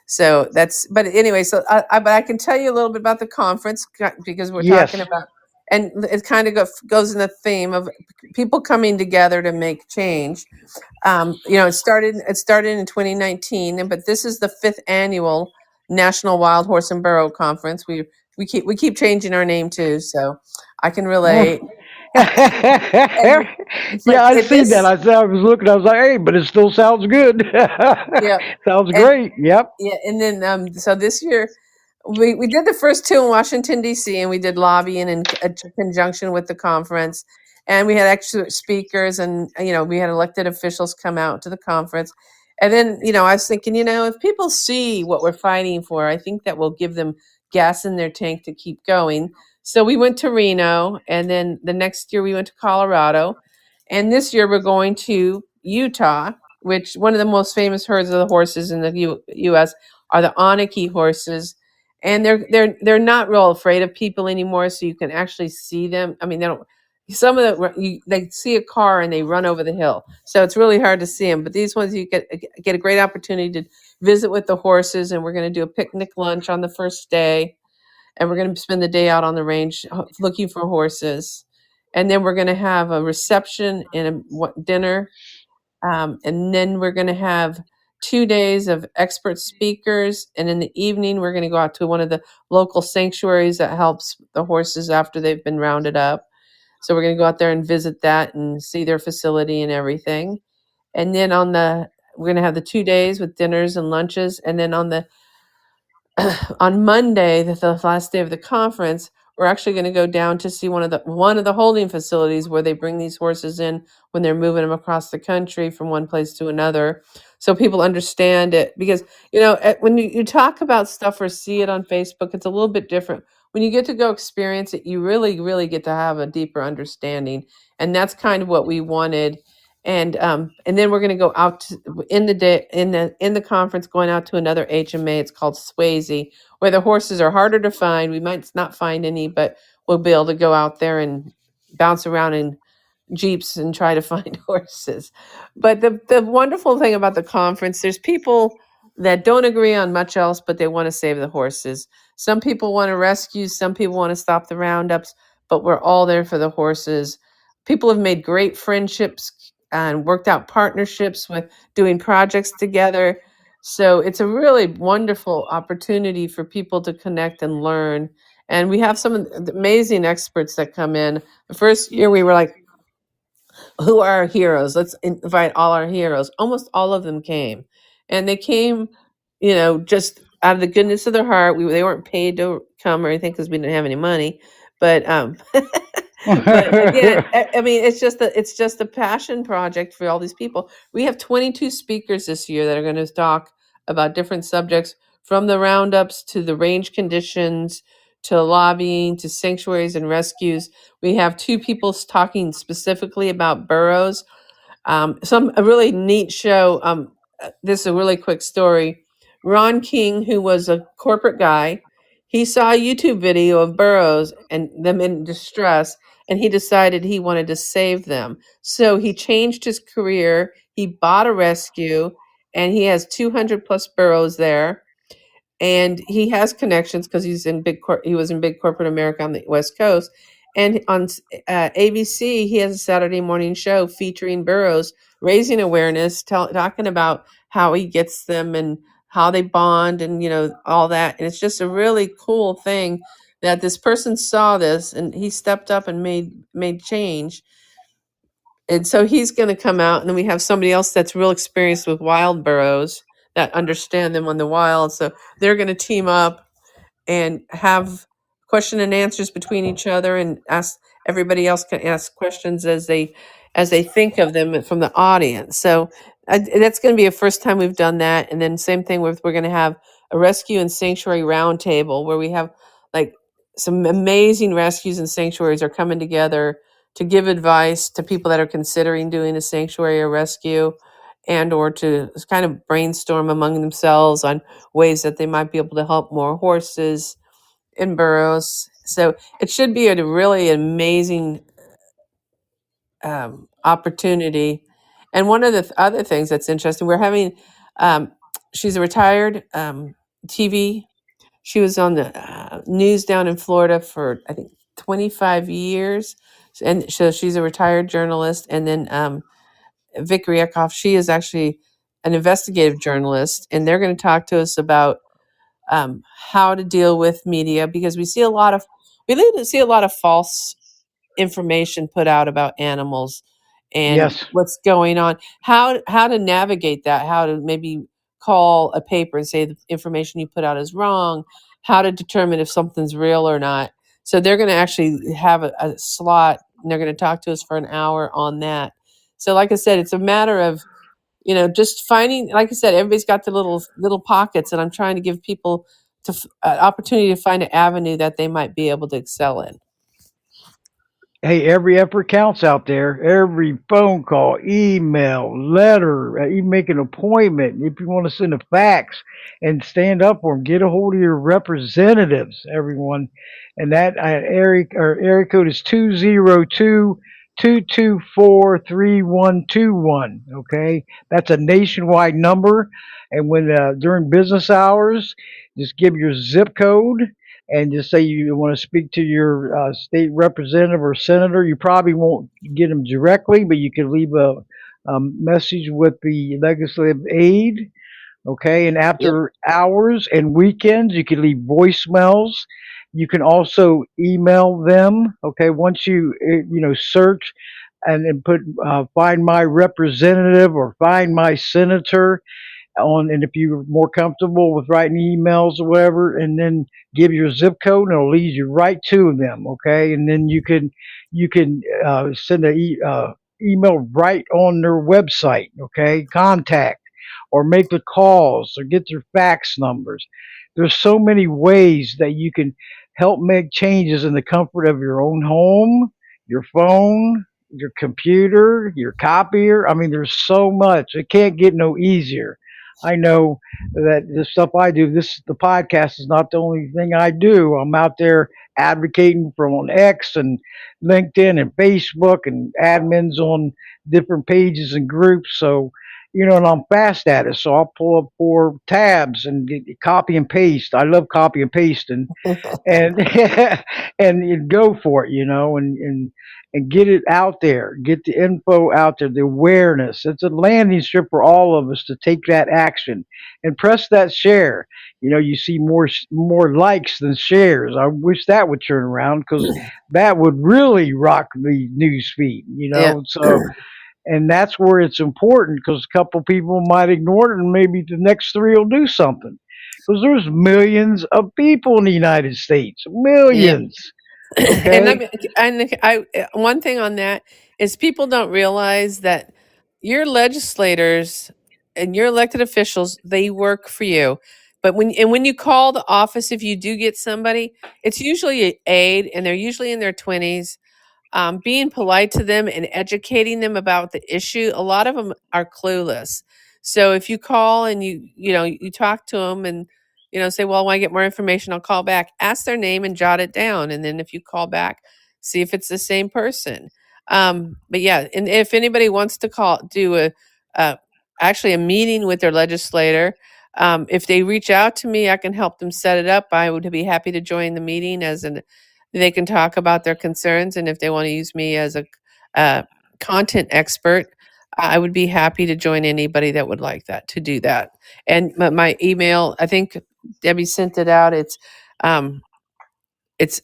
Speaker 2: So that's, but anyway, so but I can tell you a little bit about the conference because we're talking
Speaker 1: yes,
Speaker 2: about, and it kind of goes in the theme of people coming together to make change. It started in 2019, but this is the fifth annual National Wild Horse and Burro Conference. We keep changing our name too, so I can relate. And but
Speaker 1: yeah, I seen that.
Speaker 2: this,
Speaker 1: I was looking. I was like, hey, but it still sounds good.
Speaker 2: yeah,
Speaker 1: Sounds
Speaker 2: and
Speaker 1: great. Yep.
Speaker 2: yeah, and then so this year we did the first two in Washington D.C. and we did lobbying in conjunction with the conference, and we had extra speakers and we had elected officials come out to the conference, and then I was thinking if people see what we're fighting for, I think that will give them gas in their tank to keep going. So we went to Reno, and then the next year we went to Colorado, and this year we're going to Utah, which one of the most famous herds of the horses in the U.S. are the Aniki horses, and they're not real afraid of people anymore. So you can actually see them. I mean, they don't. Some of they see a car and they run over the hill, so it's really hard to see them. But these ones you get a great opportunity to visit with the horses, and we're going to do a picnic lunch on the first day, and we're going to spend the day out on the range looking for horses, and then we're going to have a reception and a dinner, and then we're going to have 2 days of expert speakers, and in the evening we're going to go out to one of the local sanctuaries that helps the horses after they've been rounded up. So we're going to go out there and visit that and see their facility and everything. And then we're going to have the 2 days with dinners and lunches, and then on Monday, the last day of the conference, we're actually going to go down to see one of the holding facilities where they bring these horses in when they're moving them across the country from one place to another, so people understand it. Because when you talk about stuff or see it on Facebook, it's a little bit different. When you get to go experience it, you really, really get to have a deeper understanding, and that's kind of what we wanted. And then we're going to go out in the day in the conference, going out to another HMA. It's called Swayze, where the horses are harder to find. We might not find any, but we'll be able to go out there and bounce around in jeeps and try to find horses. But the wonderful thing about the conference, there's people that don't agree on much else, but they want to save the horses. Some people want to rescue, some people want to stop the roundups, but we're all there for the horses. People have made great friendships and worked out partnerships with doing projects together. So it's a really wonderful opportunity for people to connect and learn. And we have some amazing experts that come in. The first year we were like, who are our heroes? Let's invite all our heroes. Almost all of them came, and they came, just out of the goodness of their heart. They weren't paid to come or anything because we didn't have any money, but but again, I mean, it's just a passion project for all these people. We have 22 speakers this year that are going to talk about different subjects, from the roundups to the range conditions to lobbying to sanctuaries and rescues. We have two people talking specifically about burros. A really neat show. This is a really quick story. Ron King, who was a corporate guy, he saw a YouTube video of burros and them in distress, and he decided he wanted to save them. So he changed his career. He bought a rescue, and he has 200 plus burros there, and he has connections because he was in big corporate America on the West Coast, and on ABC he has a Saturday morning show featuring burros, raising awareness, talking about how he gets them and how they bond, and all that. And it's just a really cool thing that this person saw this and he stepped up and made change. And so he's going to come out, and then we have somebody else that's real experienced with wild burros that understand them on the wild. So they're going to team up and have question and answers between each other, and ask everybody else can ask questions as they think of them from the audience. So that's going to be a first time we've done that. And then same thing with, we're going to have a rescue and sanctuary roundtable where we have like some amazing rescues and sanctuaries are coming together to give advice to people that are considering doing a sanctuary or rescue, and or to kind of brainstorm among themselves on ways that they might be able to help more horses in burros. So it should be a really amazing opportunity. And one of the other things that's interesting, we're having, um, she's a retired TV. She was on the news down in Florida for, I think, 25 years. And so she's a retired journalist. And then Vic Riekoff, she is actually an investigative journalist. And they're going to talk to us about how to deal with media, because we see a lot of false information put out about animals and
Speaker 1: Yes.
Speaker 2: what's going on. How to navigate that? How to maybe call a paper and say the information you put out is wrong? How to determine if something's real or not? So they're going to actually have a slot, and they're going to talk to us for an hour on that. So, like I said, it's a matter of just finding, like I said, everybody's got the little pockets, and I'm trying to give people an opportunity to find an avenue that they might be able to excel in.
Speaker 1: Hey, every effort counts out there. Every phone call, email, letter, even make an appointment. If you want to send a fax and stand up for them, get a hold of your representatives, everyone. And that area code is 202-224-3121. Okay, that's a nationwide number. And when during business hours, just give your zip code and just say you want to speak to your state representative or senator. You probably won't get them directly, but you can leave a message with the legislative aide. Okay, and
Speaker 2: Yep.
Speaker 1: after hours and weekends, you can leave voicemails. You can also email them. Okay, once you search and then put find my representative or find my senator, and if you're more comfortable with writing emails or whatever, and then give your zip code and it'll lead you right to them. Okay, and then you can send an email right on their website. Okay, contact or make the calls or get their fax numbers. There's so many ways that you can help make changes in the comfort of your own home, your phone, your computer, your copier. I mean, there's so much. It can't get no easier. I know that the stuff I do, the podcast is not the only thing I do. I'm out there advocating for on X and LinkedIn and Facebook and admins on different pages and groups. So, and I'm fast at it. So I'll pull up 4 tabs and copy and paste. I love copy and pasting and and you go for it, and get it out there, get the info out there, the awareness. It's a landing strip for all of us to take that action and press that share. You see more likes than shares. I wish that would turn around because that would really rock the news feed.
Speaker 2: Yeah.
Speaker 1: So and that's where it's important because a couple people might ignore it and maybe the next three will do something because there's millions of people in the United States,
Speaker 2: Yeah.
Speaker 1: millions.
Speaker 2: And
Speaker 1: Okay.
Speaker 2: I one thing on that is people don't realize that your legislators and your elected officials, they work for you. But when you call the office, if you do get somebody, it's usually an aide, and they're usually in their 20s. Being polite to them and educating them about the issue. A lot of them are clueless. So if you call and you talk to them and say, well, when I get more information, I'll call back. Ask their name and jot it down, and then if you call back, see if it's the same person. But yeah, and if anybody wants to do uh, actually a meeting with their legislator. If they reach out to me, I can help them set it up. I would be happy to join the meeting they can talk about their concerns, and if they want to use me as a uh, content expert, I would be happy to join anybody that would like that to do that. And my email, I think Debbie sent it out. Um, it's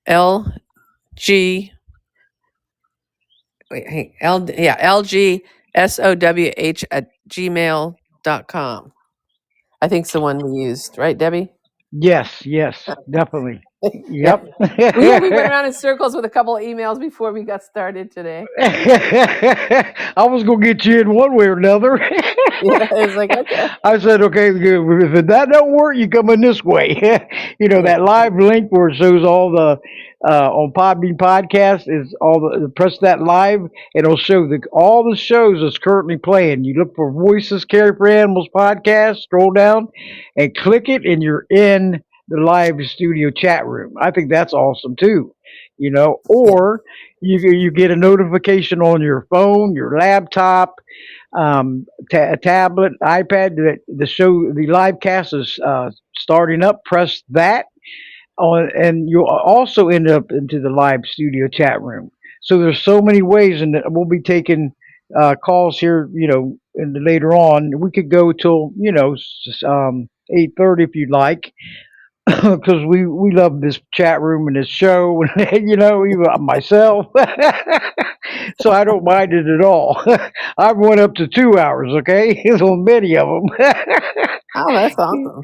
Speaker 2: LG. Wait, hey, LGSOWH@gmail.com. I think it's the one we used, right, Debbie?
Speaker 1: Yes, yes, definitely.
Speaker 2: Yeah,
Speaker 1: Yep.
Speaker 2: we went around in circles with a couple of emails before we got started today.
Speaker 1: I was gonna get you in one way or another.
Speaker 2: Yeah, it was like, okay.
Speaker 1: I said, okay, good. If that don't work, you come in this way.
Speaker 2: Yeah.
Speaker 1: That live link where it shows all the on Podbean podcast is all press that live, and it'll show all the shows that's currently playing. You look for Voices Care for Animals podcast, scroll down, and click it, and you're in the live studio chat room. I think that's awesome too. Or you get a notification on your phone, your laptop, a tablet, iPad that the live cast is starting up. Press that on, and you'll also end up into the live studio chat room. So there's so many ways, and we'll be taking calls here. Later on, we could go till 8:30 if you'd like, because we love this chat room and this show, and even myself. So I don't mind it at all. I've went up to 2 hours. Okay, there's on many of them.
Speaker 2: Oh, that's awesome.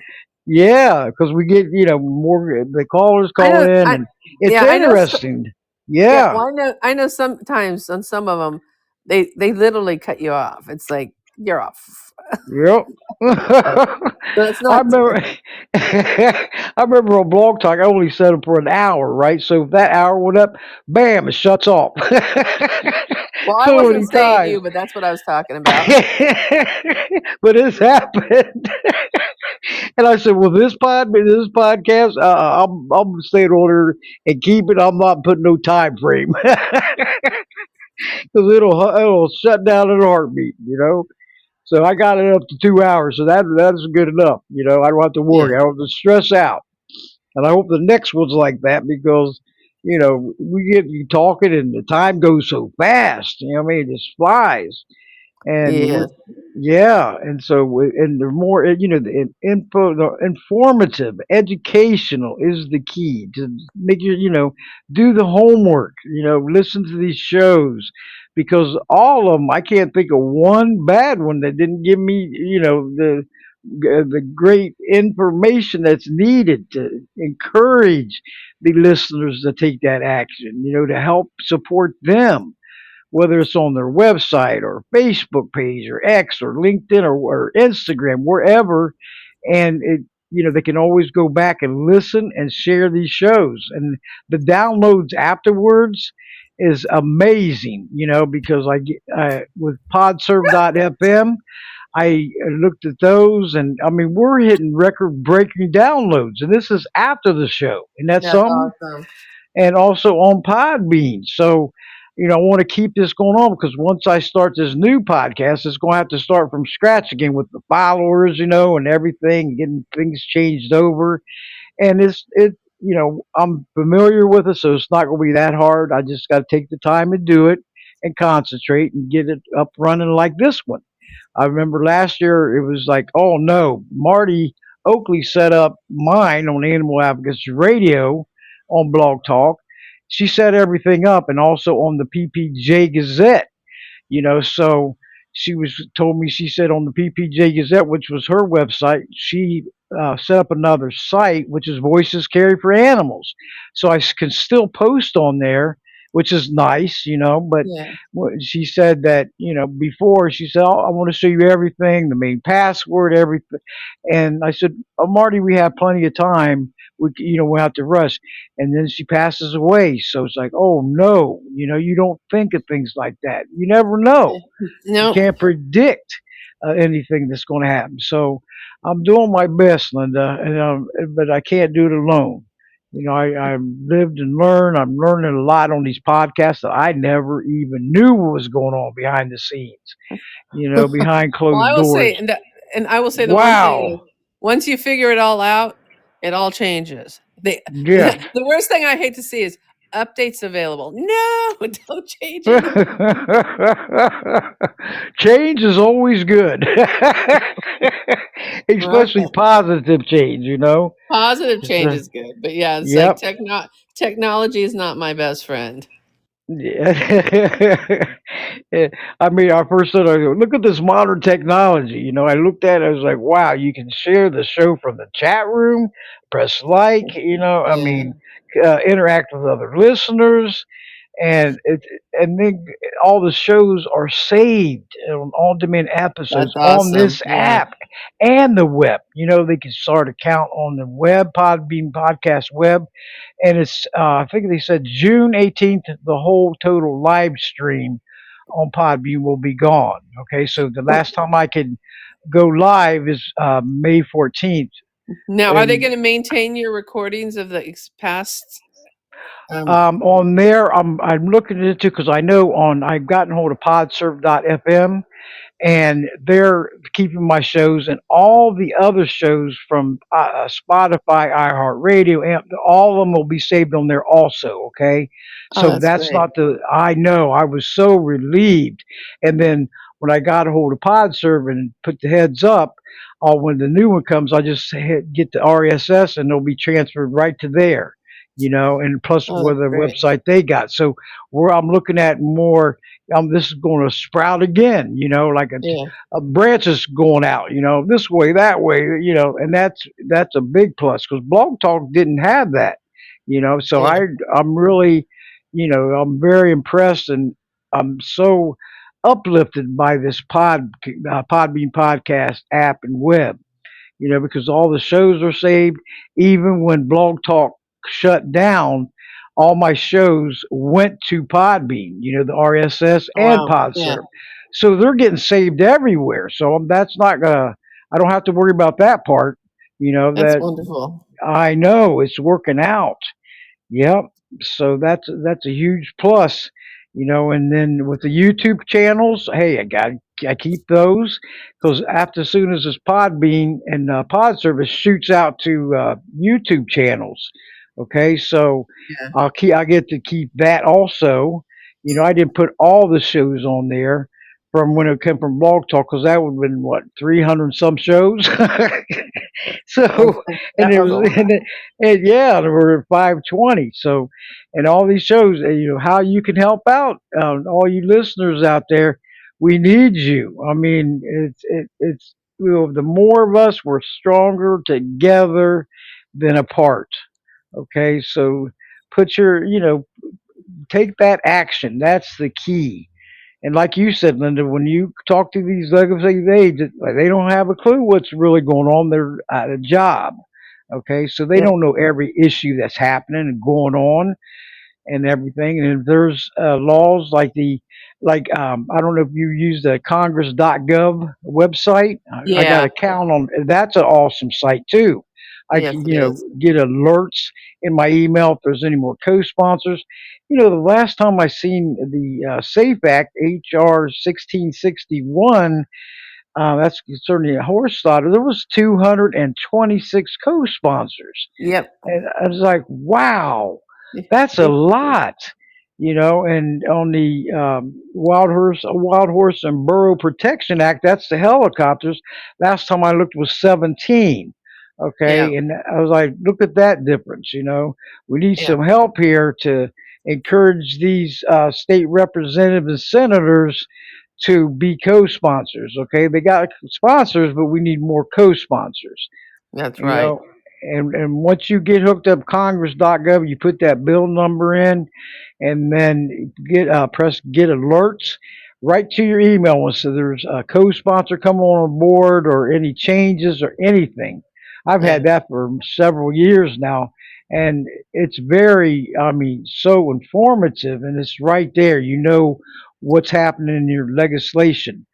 Speaker 1: Yeah, because we get more the callers
Speaker 2: I
Speaker 1: call
Speaker 2: know.
Speaker 1: in, and it's
Speaker 2: I know.
Speaker 1: interesting.
Speaker 2: Yeah,
Speaker 1: Yeah.
Speaker 2: well, I know sometimes on some of them, they literally cut you off. It's like you're off.
Speaker 1: Yep.
Speaker 2: But that's
Speaker 1: I
Speaker 2: not
Speaker 1: remember. I remember on Blog Talk, I only set them for an hour, right? So if that hour went up, bam, it shuts off.
Speaker 2: well, I
Speaker 1: So
Speaker 2: wasn't
Speaker 1: many
Speaker 2: saying
Speaker 1: times.
Speaker 2: you, but that's what I was talking about.
Speaker 1: But it's happened. And I said, "Well, this podcast, I'm staying on there and keep it. I'm not putting no time frame because it'll shut down in a heartbeat, you know." So I got it up to 2 hours, so that's good enough. You know, I don't have to
Speaker 2: Yeah,
Speaker 1: worry. I don't have to stress out. And I hope the next one's like that because, we get you talking and the time goes so fast. You know what I mean? It just flies. And
Speaker 2: yeah,
Speaker 1: yeah, and so and the more the info, the informative, educational is the key to make do the homework. Listen to these shows because all of them, I can't think of one bad one that didn't give me the great information that's needed to encourage the listeners to take that action. To help support them, whether it's on their website or Facebook page or X or LinkedIn or Instagram, wherever. And they can always go back and listen and share these shows. And the downloads afterwards is amazing, because with podserve.fm, I looked at those, and I mean, we're hitting record breaking downloads, and this is after the show. And that's
Speaker 2: that's
Speaker 1: something,
Speaker 2: awesome.
Speaker 1: and also on Podbean. So, I want to keep this going on because once I start this new podcast, it's going to have to start from scratch again with the followers, and everything, getting things changed over. And I'm familiar with it, so it's not going to be that hard. I just got to take the time to do it and concentrate and get it up running like this one. I remember last year it was like, oh no, Marty Oakley set up mine on Animal Advocates Radio on Blog Talk. She set everything up and also on the PPJ Gazette. So she told me, she said on the PPJ Gazette, which was her website, she set up another site, which is Voices Carry for Animals. So I can still post on there, which is nice, but
Speaker 2: Yeah,
Speaker 1: she said that, before she said, oh, I want to show you everything, the main password, everything. And I said, oh, Marty, we have plenty of time. We'll have to rush. And then she passes away. So it's like, oh no, you don't think of things like that. You never know. You
Speaker 2: no,
Speaker 1: can't predict anything that's going to happen. So I'm doing my best, Linda, but I can't do it alone. I lived and learned. I'm learning a lot on these podcasts that I never even knew what was going on behind the scenes. Behind
Speaker 2: well, I
Speaker 1: closed
Speaker 2: will say,
Speaker 1: doors.
Speaker 2: and I will say the one thing is,
Speaker 1: Wow.
Speaker 2: once you figure it all out, it all changes.
Speaker 1: Yeah.
Speaker 2: The worst thing I hate to see is updates available. No, don't change anything.
Speaker 1: Change is always good, especially
Speaker 2: Okay.
Speaker 1: positive change.
Speaker 2: Positive
Speaker 1: It's,
Speaker 2: change is good, but yeah, it's like
Speaker 1: yep.
Speaker 2: technology is not my best friend.
Speaker 1: Yeah. I mean, I first said, I go, look at this modern technology. I looked at it, I was like, wow, you can share the show from the chat room, press like, I
Speaker 2: Yeah,
Speaker 1: mean, interact with other listeners, and then all the shows are saved on on-demand
Speaker 2: that's
Speaker 1: episodes on
Speaker 2: awesome.
Speaker 1: this
Speaker 2: Yeah.
Speaker 1: app and the web. They can start a count on the web, Podbean podcast web, and it's I think they said June 18th. The whole total live stream on Podbean will be gone. Okay, so the last time I can go live is May 14th,
Speaker 2: Now, are they
Speaker 1: and
Speaker 2: going to maintain your recordings of the past?
Speaker 1: on there I'm looking into because I know I've gotten hold of podserve.fm, and they're keeping my shows and all the other shows from Spotify, iHeartRadio, and all of them will be saved on there also. Okay,
Speaker 2: Oh,
Speaker 1: so
Speaker 2: that's
Speaker 1: that's
Speaker 2: great.
Speaker 1: not the. I know I was so relieved, and then when I got a hold of PodServe and put the heads up, when the new one comes, I just get the RSS and they'll be transferred right to there. And plus
Speaker 2: Oh,
Speaker 1: with
Speaker 2: that's
Speaker 1: the
Speaker 2: great.
Speaker 1: website they got. So where I'm looking at more, this is going to sprout again, like
Speaker 2: Yeah,
Speaker 1: a branch is going out, this way, that way, and that's a big plus because Blog Talk didn't have that, so
Speaker 2: yeah.
Speaker 1: I'm really, I'm very impressed, and I'm so uplifted by this Podbean podcast app and web. Because all the shows are saved. Even when Blog Talk shut down, all my shows went to Podbean, the RSS and
Speaker 2: Wow. Yeah.
Speaker 1: PodServe. So they're getting saved everywhere. So that's not gonna. I don't have to worry about that part.
Speaker 2: That's
Speaker 1: That
Speaker 2: wonderful.
Speaker 1: I know it's working out. Yep. So that's a huge plus, And then with the YouTube channels, hey, I keep those because after as soon as this Podbean and Pod service shoots out to YouTube channels, okay. So
Speaker 2: Yeah.
Speaker 1: I get to keep that also. I didn't put all the shows on there from when it came from Blog Talk because that would have been what 300 some shows. So and
Speaker 2: That
Speaker 1: it
Speaker 2: was a
Speaker 1: was
Speaker 2: lot.
Speaker 1: and yeah, there were 520. So and all these shows, how you can help out, all you listeners out there. We need you. I mean, it's the more of us, we're stronger together than apart. Okay, so put your take that action. That's the key. And like you said, Linda, when you talk to these legislative aides, they don't have a clue what's really going on. They're at a job. Okay, so they
Speaker 2: Yeah.
Speaker 1: don't know every issue that's happening and going on and everything. And there's laws like I don't know if you use the Congress.gov website. I got
Speaker 2: Yeah.
Speaker 1: a count on that's an awesome site too. I
Speaker 2: Yes,
Speaker 1: can
Speaker 2: it is.
Speaker 1: get alerts in my email if there's any more co-sponsors. The last time I seen the Safe Act HR 1661, that's certainly a horse starter. There was 226 co-sponsors.
Speaker 2: Yep.
Speaker 1: And I was like, wow,
Speaker 2: Y-
Speaker 1: that's a
Speaker 2: y-
Speaker 1: lot, And on the Wild Horse and Burro Protection Act, that's the helicopters. Last time I looked was 17.
Speaker 2: Yeah.
Speaker 1: Okay, and I was like, look at that difference. We need
Speaker 2: Yeah.
Speaker 1: some help here to encourage these state representatives and senators to be co-sponsors. Okay, they got sponsors, but we need more co-sponsors
Speaker 2: That's
Speaker 1: you
Speaker 2: right.
Speaker 1: know and once you get hooked up congress.gov, you put that bill number in and then get press get alerts right to your email when so there's a co-sponsor come on board or any changes or anything. I've
Speaker 2: Yeah.
Speaker 1: had that for several years now, and it's very, I mean, so informative, and it's right there, what's happening in your legislation,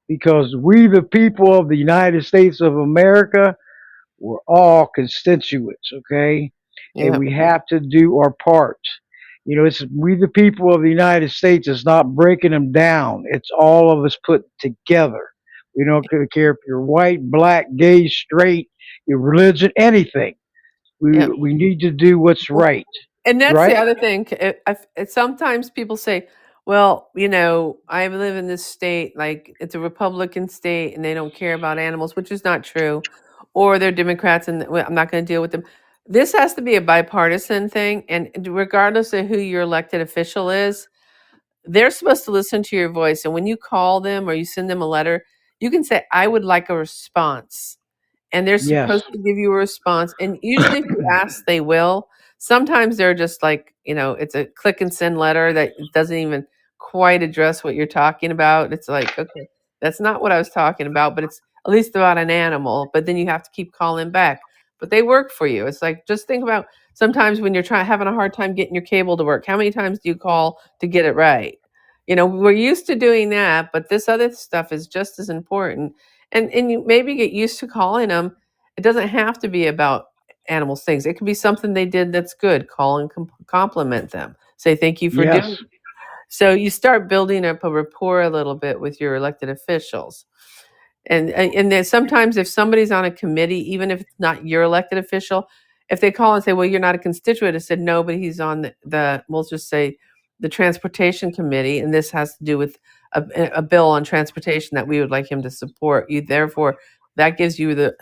Speaker 1: because we the people of the United States of America, we're all constituents, okay? And
Speaker 2: Yeah.
Speaker 1: we have to do our part. It's we the people of the United States. It's not breaking them down. It's all of us put together. We don't care if you're white, black, gay, straight, your religion, anything. We
Speaker 2: Yeah.
Speaker 1: we need to do what's right,
Speaker 2: And that's the
Speaker 1: right?
Speaker 2: other thing. Sometimes people say, "Well, I live in this state, like it's a Republican state, and they don't care about animals," which is not true. Or they're Democrats, and well, I'm not going to deal with them. This has to be a bipartisan thing, and regardless of who your elected official is, they're supposed to listen to your voice. And when you call them or you send them a letter, you can say, "I would like a response." And they're
Speaker 1: Yes,
Speaker 2: supposed to give you a response. And usually, if you ask, they will. Sometimes they're just like, it's a click and send letter that doesn't even quite address what you're talking about. It's like, okay, that's not what I was talking about, but it's at least about an animal. But then you have to keep calling back. But they work for you. It's like, just think about sometimes when you're trying having a hard time getting your cable to work. How many times do you call to get it right? We're used to doing that, but this other stuff is just as important, and you maybe get used to calling them. It doesn't have to be about animals things. It could be something they did that's good. Call and compliment them. Say thank you for doing.
Speaker 1: yes,
Speaker 2: So you start building up a rapport a little bit with your elected officials. And then sometimes if somebody's on a committee, even if it's not your elected official, if they call and say, "Well, you're not a constituent," I said, "No, but he's on the we'll just say the transportation committee, and this has to do with a bill on transportation that we would like him to support." You therefore that gives you the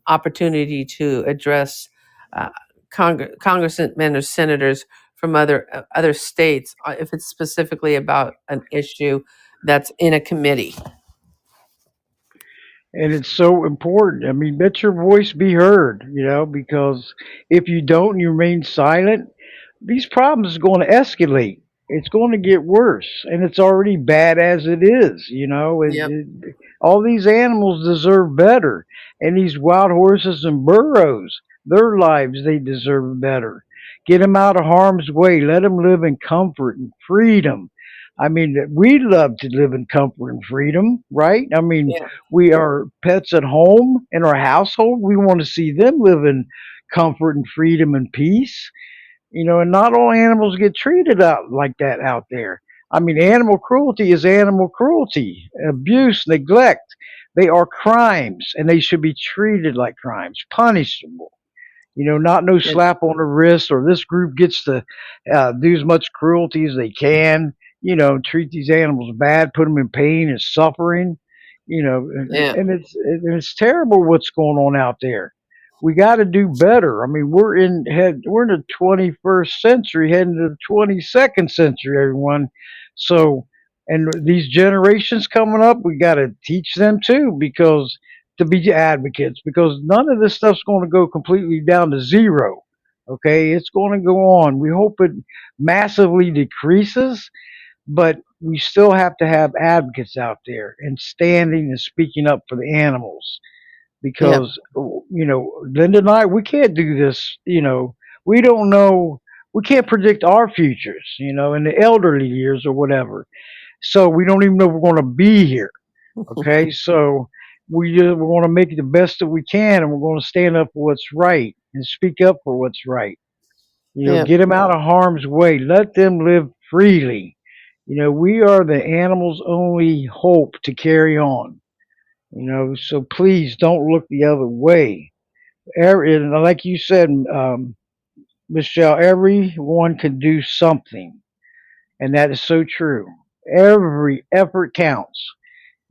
Speaker 2: opportunity to address uh, congressmen or senators from other states if it's specifically about an issue that's in a committee.
Speaker 1: and it's so important. I mean, let your voice be heard, because if you don't and you remain silent, these problems are going to escalate. it's going to get worse, and it's already bad as it is.
Speaker 2: Yep.
Speaker 1: All these animals deserve better, and these wild horses and burros, their lives they deserve better. Get them out of harm's way. Let them live in comfort and freedom. I mean, we love to live in comfort and freedom, right? I mean,
Speaker 2: Yeah.
Speaker 1: we are pets at home in our household. We want to see them live in comfort and freedom and peace. And not all animals get treated out like that out there. I mean, animal cruelty is animal cruelty, abuse, neglect. They are crimes, and they should be treated like crimes, punishable. Not no
Speaker 2: Yeah.
Speaker 1: slap on the wrist, or this group gets to do as much cruelty as they can. Treat these animals bad, put them in pain and suffering.
Speaker 2: Yeah.
Speaker 1: And it's terrible what's going on out there. We got to do better. I mean, we're in the 21st century, heading to the 22nd century, everyone. So, and these generations coming up, we got to teach them too, because to be advocates, because none of this stuff's going to go completely down to zero. Okay, it's going to go on. We hope it massively decreases, but we still have to have advocates out there and standing and speaking up for the animals,
Speaker 2: Yeah.
Speaker 1: because Linda and I, we can't do this. We don't know. We can't predict our futures. In the elderly years or whatever. So we don't even know if we're going to be here. Okay, so we're going to make it the best that we can, and we're going to stand up for what's right and speak up for what's right.
Speaker 2: Yeah.
Speaker 1: Get them out of harm's way. Let them live freely. We are the animals' only hope to carry on. So please don't look the other way. And like you said, Michelle, everyone can do something, and that is so true. Every effort counts.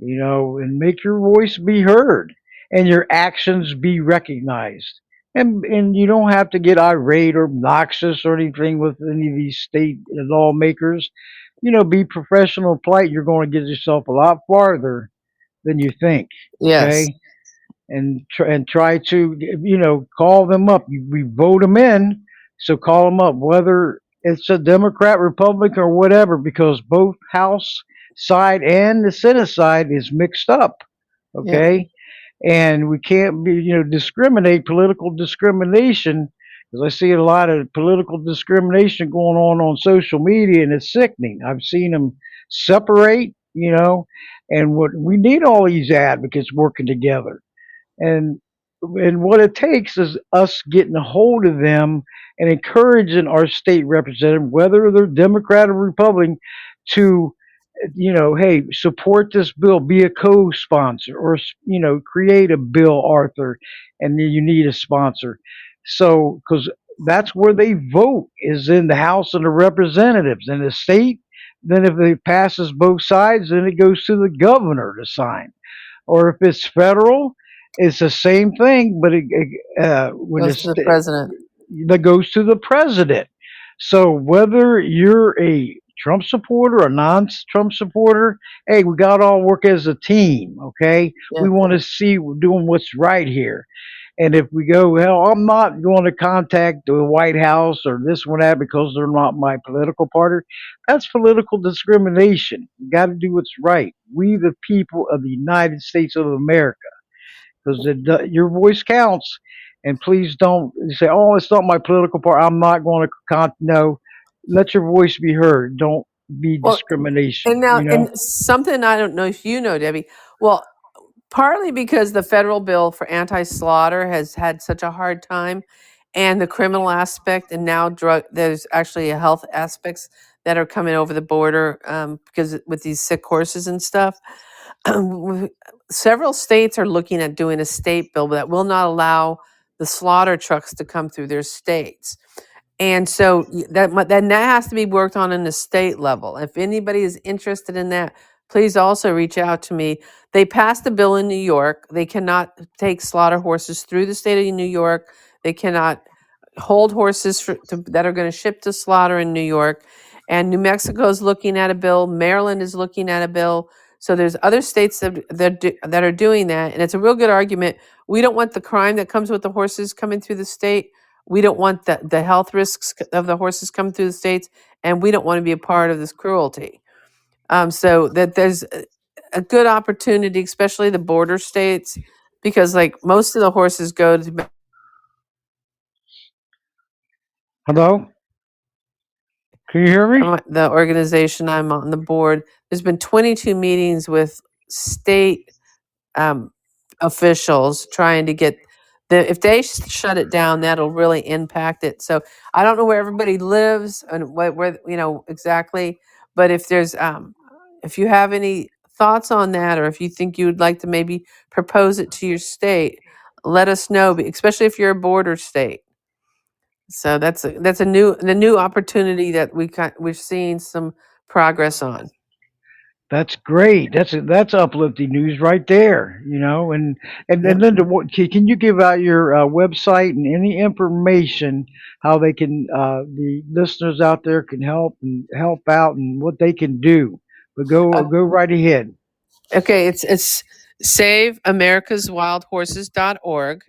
Speaker 1: And make your voice be heard and your actions be recognized. And you don't have to get irate or obnoxious or anything with any of these state lawmakers. Be professional, polite. You're going to get yourself a lot farther than you think.
Speaker 2: Yes.
Speaker 1: Okay, and try to call them up. We vote them in, so call them up, whether it's a Democrat, Republican, or whatever, because both House side and the Senate side is mixed up.
Speaker 2: Yeah.
Speaker 1: Okay, and we can't be discriminate political discrimination, because I see a lot of political discrimination going on social media, and it's sickening. I've seen them separate, and what we need, all these advocates working together, and what it takes is us getting a hold of them and encouraging our state representative, whether they're Democrat or Republican, to hey, support this bill, be a co-sponsor, or create a bill, Arthur, and then you need a sponsor. So, because that's where they vote, is in the House and the Representatives, and the state. Then, if it passes both sides, then it goes to the governor to sign. Or if it's federal, it's the same thing, but when
Speaker 2: Goes to the president.
Speaker 1: that goes to the president. So whether you're a Trump supporter or non-Trump supporter, hey, we got to all work as a team. Okay,
Speaker 2: Yeah.
Speaker 1: we want to see we're doing what's right here. And if we go, hell, I'm not going to contact the White House or this one that because they're not my political party. That's political discrimination. We got to do what's right. We, the people of the United States of America, because your voice counts. And please don't say, "Oh, it's not my political party. I'm not going to No, let your voice be heard. Don't be
Speaker 2: Well, and
Speaker 1: discrimination."
Speaker 2: now, and something I don't know if you know, Debbie. Well, partly because the federal bill for anti-slaughter has had such a hard time, and the criminal aspect, and now there's actually a health aspects that are coming over the border, because with these sick horses and stuff. Several states are looking at doing a state bill that will not allow the slaughter trucks to come through their states. And so that has to be worked on the state level. If anybody is interested in that, please also reach out to me. They passed a bill in New York. They cannot take slaughter horses through the state of New York. They cannot hold horses that are going to ship to slaughter in New York. And New Mexico is looking at a bill. Maryland is looking at a bill. So there's other states that are doing that, and it's a real good argument. We don't want the crime that comes with the horses coming through the state. We don't want the health risks of the horses coming through the states, and we don't want to be a part of this cruelty. So that there's a good opportunity, especially the border states, because like most of the horses go to
Speaker 1: Hello? Can you hear me?
Speaker 2: the organization I'm on the board. There's been 22 meetings with state um, officials trying to get if they shut it down, that'll really impact it. So I don't know where everybody lives and where exactly, but if you have any thoughts on that, or if you think you would like to maybe propose it to your state, let us know. Especially if you're a border state. So that's a new opportunity that we're seeing some progress on.
Speaker 1: That's great. That's uplifting news right there. And
Speaker 2: Yep.
Speaker 1: Linda, can you give out your website and any information how they can the listeners out there can help out and what they can do? But go right ahead.
Speaker 2: Okay, it's saveamericaswildhorses.org.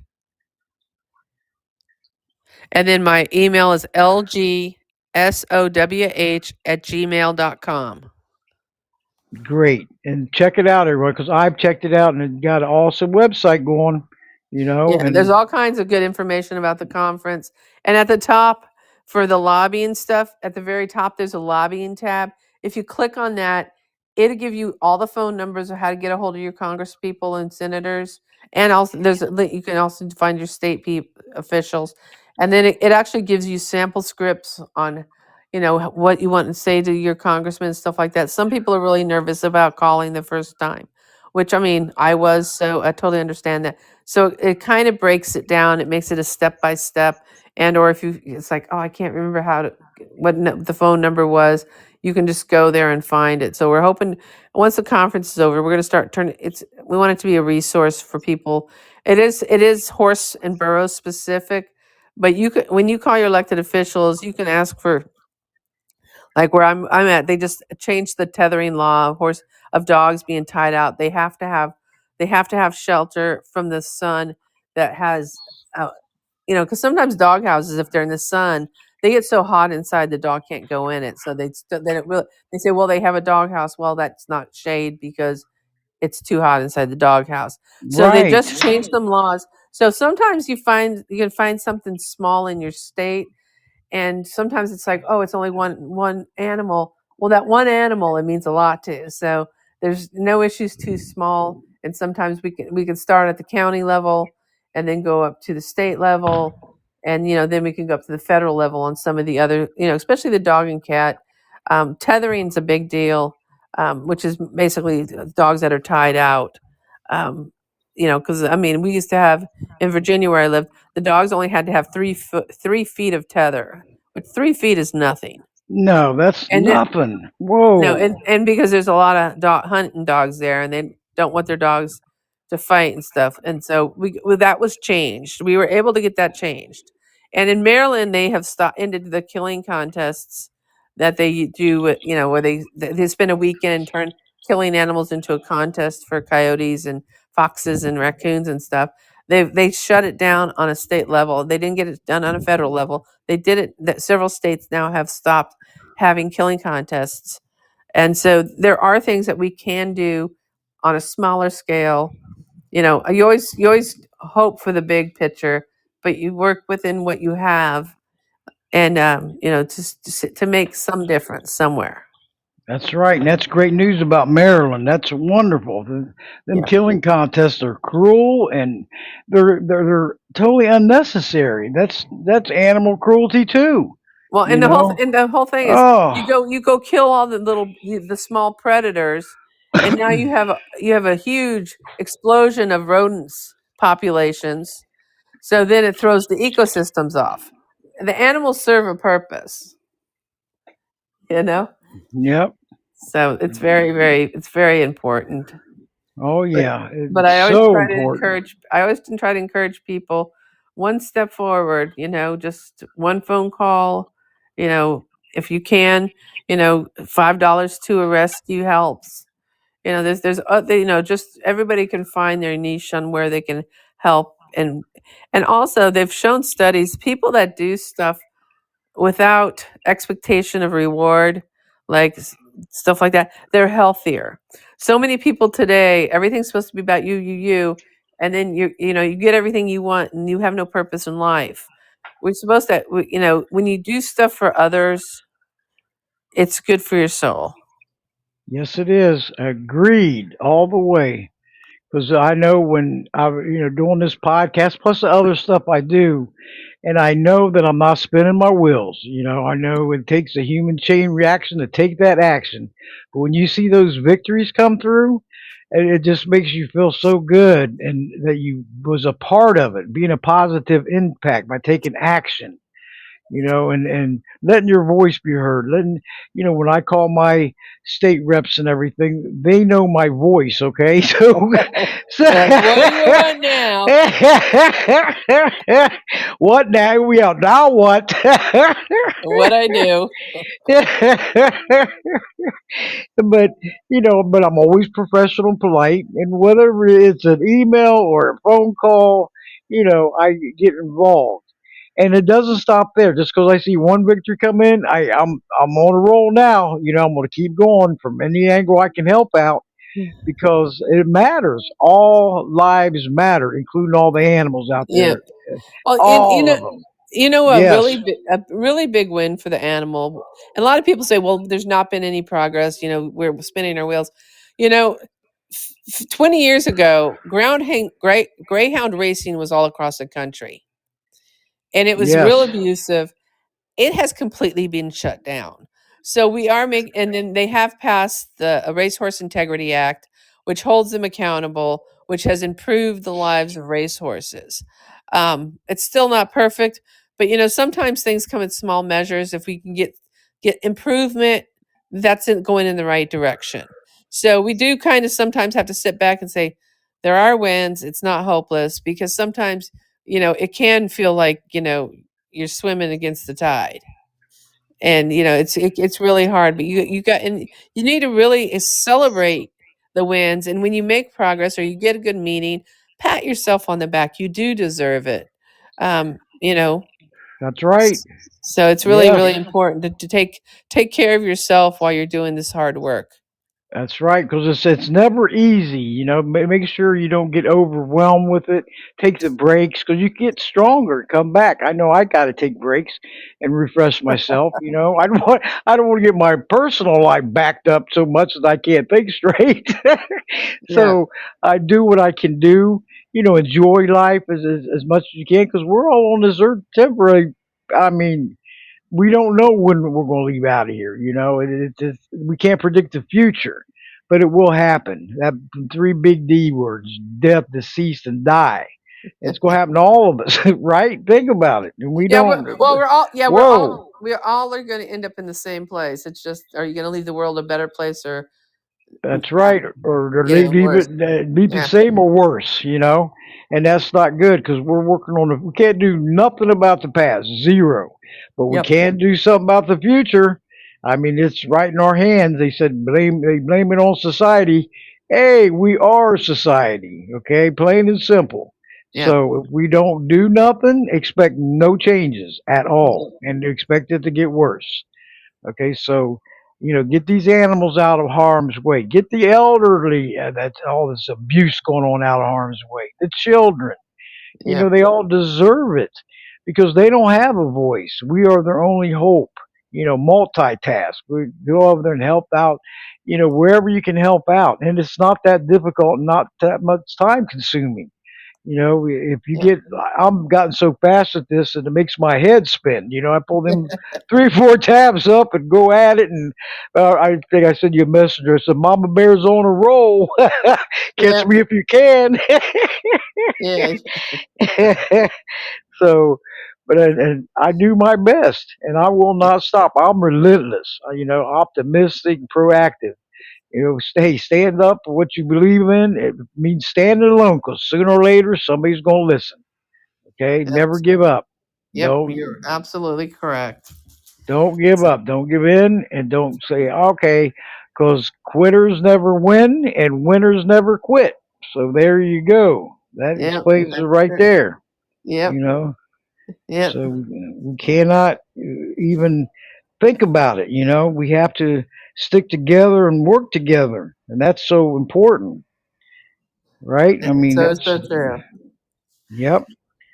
Speaker 2: And then my email is lgsowh@gmail.com.
Speaker 1: Great, and check it out, everyone, because I've checked it out and it got an awesome website going.
Speaker 2: Yeah, there's
Speaker 1: And
Speaker 2: all kinds of good information about the conference. And at the top for the lobbying stuff, at the very top, there's a lobbying tab. If you click on that, it'll give you all the phone numbers of how to get a hold of your congresspeople and senators. And also, you can also find your state officials. And then it actually gives you sample scripts on, what you want to say to your congressman and stuff like that. Some people are really nervous about calling the first time, which I mean, I was, so I totally understand that. So it kind of breaks it down. It makes it a step by step. And or if it's like, oh, I can't remember the phone number was. You can just go there and find it. So we're hoping once the conference is over, we're going to start turning. We want it to be a resource for people. It is horse and burro specific, but when you call your elected officials, you can ask for like where I'm at, they just changed the tethering law of dogs being tied out. They have to have shelter from the sun that has uh, because sometimes dog houses, if they're in the sun, they get so hot inside the dog can't go in it. So they don't really, they say, well, they have a dog house. Well, that's not shade because it's too hot inside the dog house. So they
Speaker 1: right,
Speaker 2: just changed them laws. So sometimes you can find something small in your state, and sometimes it's like, oh, it's only one animal. Well, that one animal, it means a lot to. So there's no issues too small, and sometimes we can start at the county level and then go up to the state level, and then we can go up to the federal level on some of the other, especially the dog and cat. Tethering's a big deal, which is basically dogs that are tied out. Because I mean, we used to have in Virginia where I lived, the dogs only had to have 3 feet of tether, but 3 feet is nothing.
Speaker 1: no, that's
Speaker 2: And then,
Speaker 1: nothing.
Speaker 2: no,
Speaker 1: Whoa,
Speaker 2: and because there's a lot of hunting dogs there, and they don't want their dogs to fight and stuff, and so that was changed. We were able to get that changed, and in Maryland they have stopped ended the killing contests that they do, where they spend a weekend and turn killing animals into a contest for coyotes and foxes and raccoons and stuff. They shut it down on a state level. They didn't get it done on a federal level. They did it. That several states now have stopped having killing contests, and so there are things that we can do on a smaller scale. You always hope for the big picture, but you work within what you have, and to make some difference somewhere.
Speaker 1: that's right, and that's great news about Maryland. That's wonderful. Them
Speaker 2: Yeah.
Speaker 1: killing contests are cruel and they're totally unnecessary. That's animal cruelty too.
Speaker 2: Well,
Speaker 1: You
Speaker 2: and the whole
Speaker 1: know.
Speaker 2: and the whole thing is
Speaker 1: Oh,
Speaker 2: you go kill all the small predators, and now you have a huge explosion of rodents populations. So then it throws the ecosystems off. The animals serve a purpose, you know.
Speaker 1: yep.
Speaker 2: So it's very important.
Speaker 1: Oh
Speaker 2: But
Speaker 1: yeah,
Speaker 2: but
Speaker 1: it's
Speaker 2: I always
Speaker 1: so
Speaker 2: try to
Speaker 1: important.
Speaker 2: encourage. I always try to encourage people one step forward. Just one phone call. If you can, $5 to a rescue helps. Just everybody can find their niche on where they can help, and also they've shown studies. People that do stuff without expectation of reward, like stuff like that, they're healthier. So many people today, everything's supposed to be about you, and then you get everything you want, and you have no purpose in life. We're supposed to, when you do stuff for others, it's good for your soul.
Speaker 1: Yes, it is. Agreed all the way. Because I know when doing this podcast, plus the other stuff I do, and I know that I'm not spinning my wheels. I know it takes a human chain reaction to take that action. But when you see those victories come through, it just makes you feel so good, and that you was a part of it, being a positive impact by taking action. And letting your voice be heard. When I call my state reps and everything, they know my voice, okay? So, so
Speaker 2: Like, what do you want now?
Speaker 1: what now? We out now what?
Speaker 2: What I do?
Speaker 1: but but I'm always professional and polite, and whether it's an email or a phone call, I get involved. And it doesn't stop there. Just because I see one victory come in, I'm on a roll now. I'm going to keep going from any angle I can help out, because it matters. All lives matter, including all the animals out
Speaker 2: Yeah.
Speaker 1: there.
Speaker 2: Well, and
Speaker 1: All of them.
Speaker 2: a
Speaker 1: Yes.
Speaker 2: really big win for the animal. And a lot of people say, "Well, there's not been any progress." We're spinning our wheels. You know, 20 years ago, greyhound racing was all across the country, and it was real
Speaker 1: Yes.
Speaker 2: abusive. It has completely been shut down. So we are making, and then they have passed the Racehorse Integrity Act, which holds them accountable, which has improved the lives of racehorses. It's still not perfect, but sometimes things come in small measures. If we can get improvement, that's going in the right direction. So we do kind of sometimes have to sit back and say there are wins. It's not hopeless, because sometimes it can feel like you're swimming against the tide, and it's really hard, but you need to really celebrate the wins, and when you make progress or you get a good meeting, pat yourself on the back. You do deserve it. um you know
Speaker 1: That's right.
Speaker 2: s- so it's really
Speaker 1: Yes.
Speaker 2: really important to take care of yourself while you're doing this hard work.
Speaker 1: That's right, because it's never easy. Make sure you don't get overwhelmed with it. Take the breaks, because you get stronger. Come back. I know I got to take breaks and refresh myself. I don't want to get my personal life backed up so much that I can't think straight.
Speaker 2: Yeah,
Speaker 1: So I do what I can do. Enjoy life as much as you can, because we're all on this earth temporary. I mean, we don't know when we're going to leave out of here. We can't predict the future, but it will happen. That three big D words: death, deceased, and die. It's going to happen to all of us, right? Think about it. And we
Speaker 2: yeah,
Speaker 1: don't.
Speaker 2: we're all
Speaker 1: Whoa,
Speaker 2: are going to end up in the same place. It's just, are you going to leave the world a better place, or
Speaker 1: that's right. Or leave
Speaker 2: worse?
Speaker 1: it, be the
Speaker 2: Yeah,
Speaker 1: same or worse. And that's not good, because we're working on it. We can't do nothing about the past, zero. But we
Speaker 2: yep,
Speaker 1: can do something about the future. I mean, it's right in our hands. They blame it on society. Hey, we are society, okay? Plain and simple.
Speaker 2: yeah.
Speaker 1: So if we don't do nothing, expect no changes at all, and expect it to get worse. Okay, so get these animals out of harm's way. Get the elderly, that's all this abuse going on, out of harm's way. The children,
Speaker 2: Yeah,
Speaker 1: they all deserve it, because they don't have a voice. We are their only hope. Multitask. We go over there and help out. Wherever you can help out, and it's not that difficult, not that much time consuming. If you
Speaker 2: yeah,
Speaker 1: get, I'm gotten so fast at this that it makes my head spin. I pull them three, four tabs up and go at it. And I think I sent you a messenger. I said, Mama Bear's on a roll.
Speaker 2: yeah,
Speaker 1: Catch me if you can.
Speaker 2: yeah,
Speaker 1: So, but and I do my best, and I will not stop. I'm relentless, optimistic, proactive. Stand up for what you believe in. It means standing alone, because sooner or later somebody's going to listen. Okay, never
Speaker 2: that's,
Speaker 1: give up.
Speaker 2: yep,
Speaker 1: Don't
Speaker 2: you're absolutely correct.
Speaker 1: don't give up. Don't give in, and don't say okay, because quitters never win and winners never quit. So there you go. That
Speaker 2: Yep,
Speaker 1: explains it
Speaker 2: that's
Speaker 1: right
Speaker 2: true.
Speaker 1: there. You
Speaker 2: Yep,
Speaker 1: know.
Speaker 2: yep,
Speaker 1: So we cannot. even think about it. We have to stick together and work together, and that's so important, right? I mean,
Speaker 2: So
Speaker 1: that's
Speaker 2: so true.
Speaker 1: yep,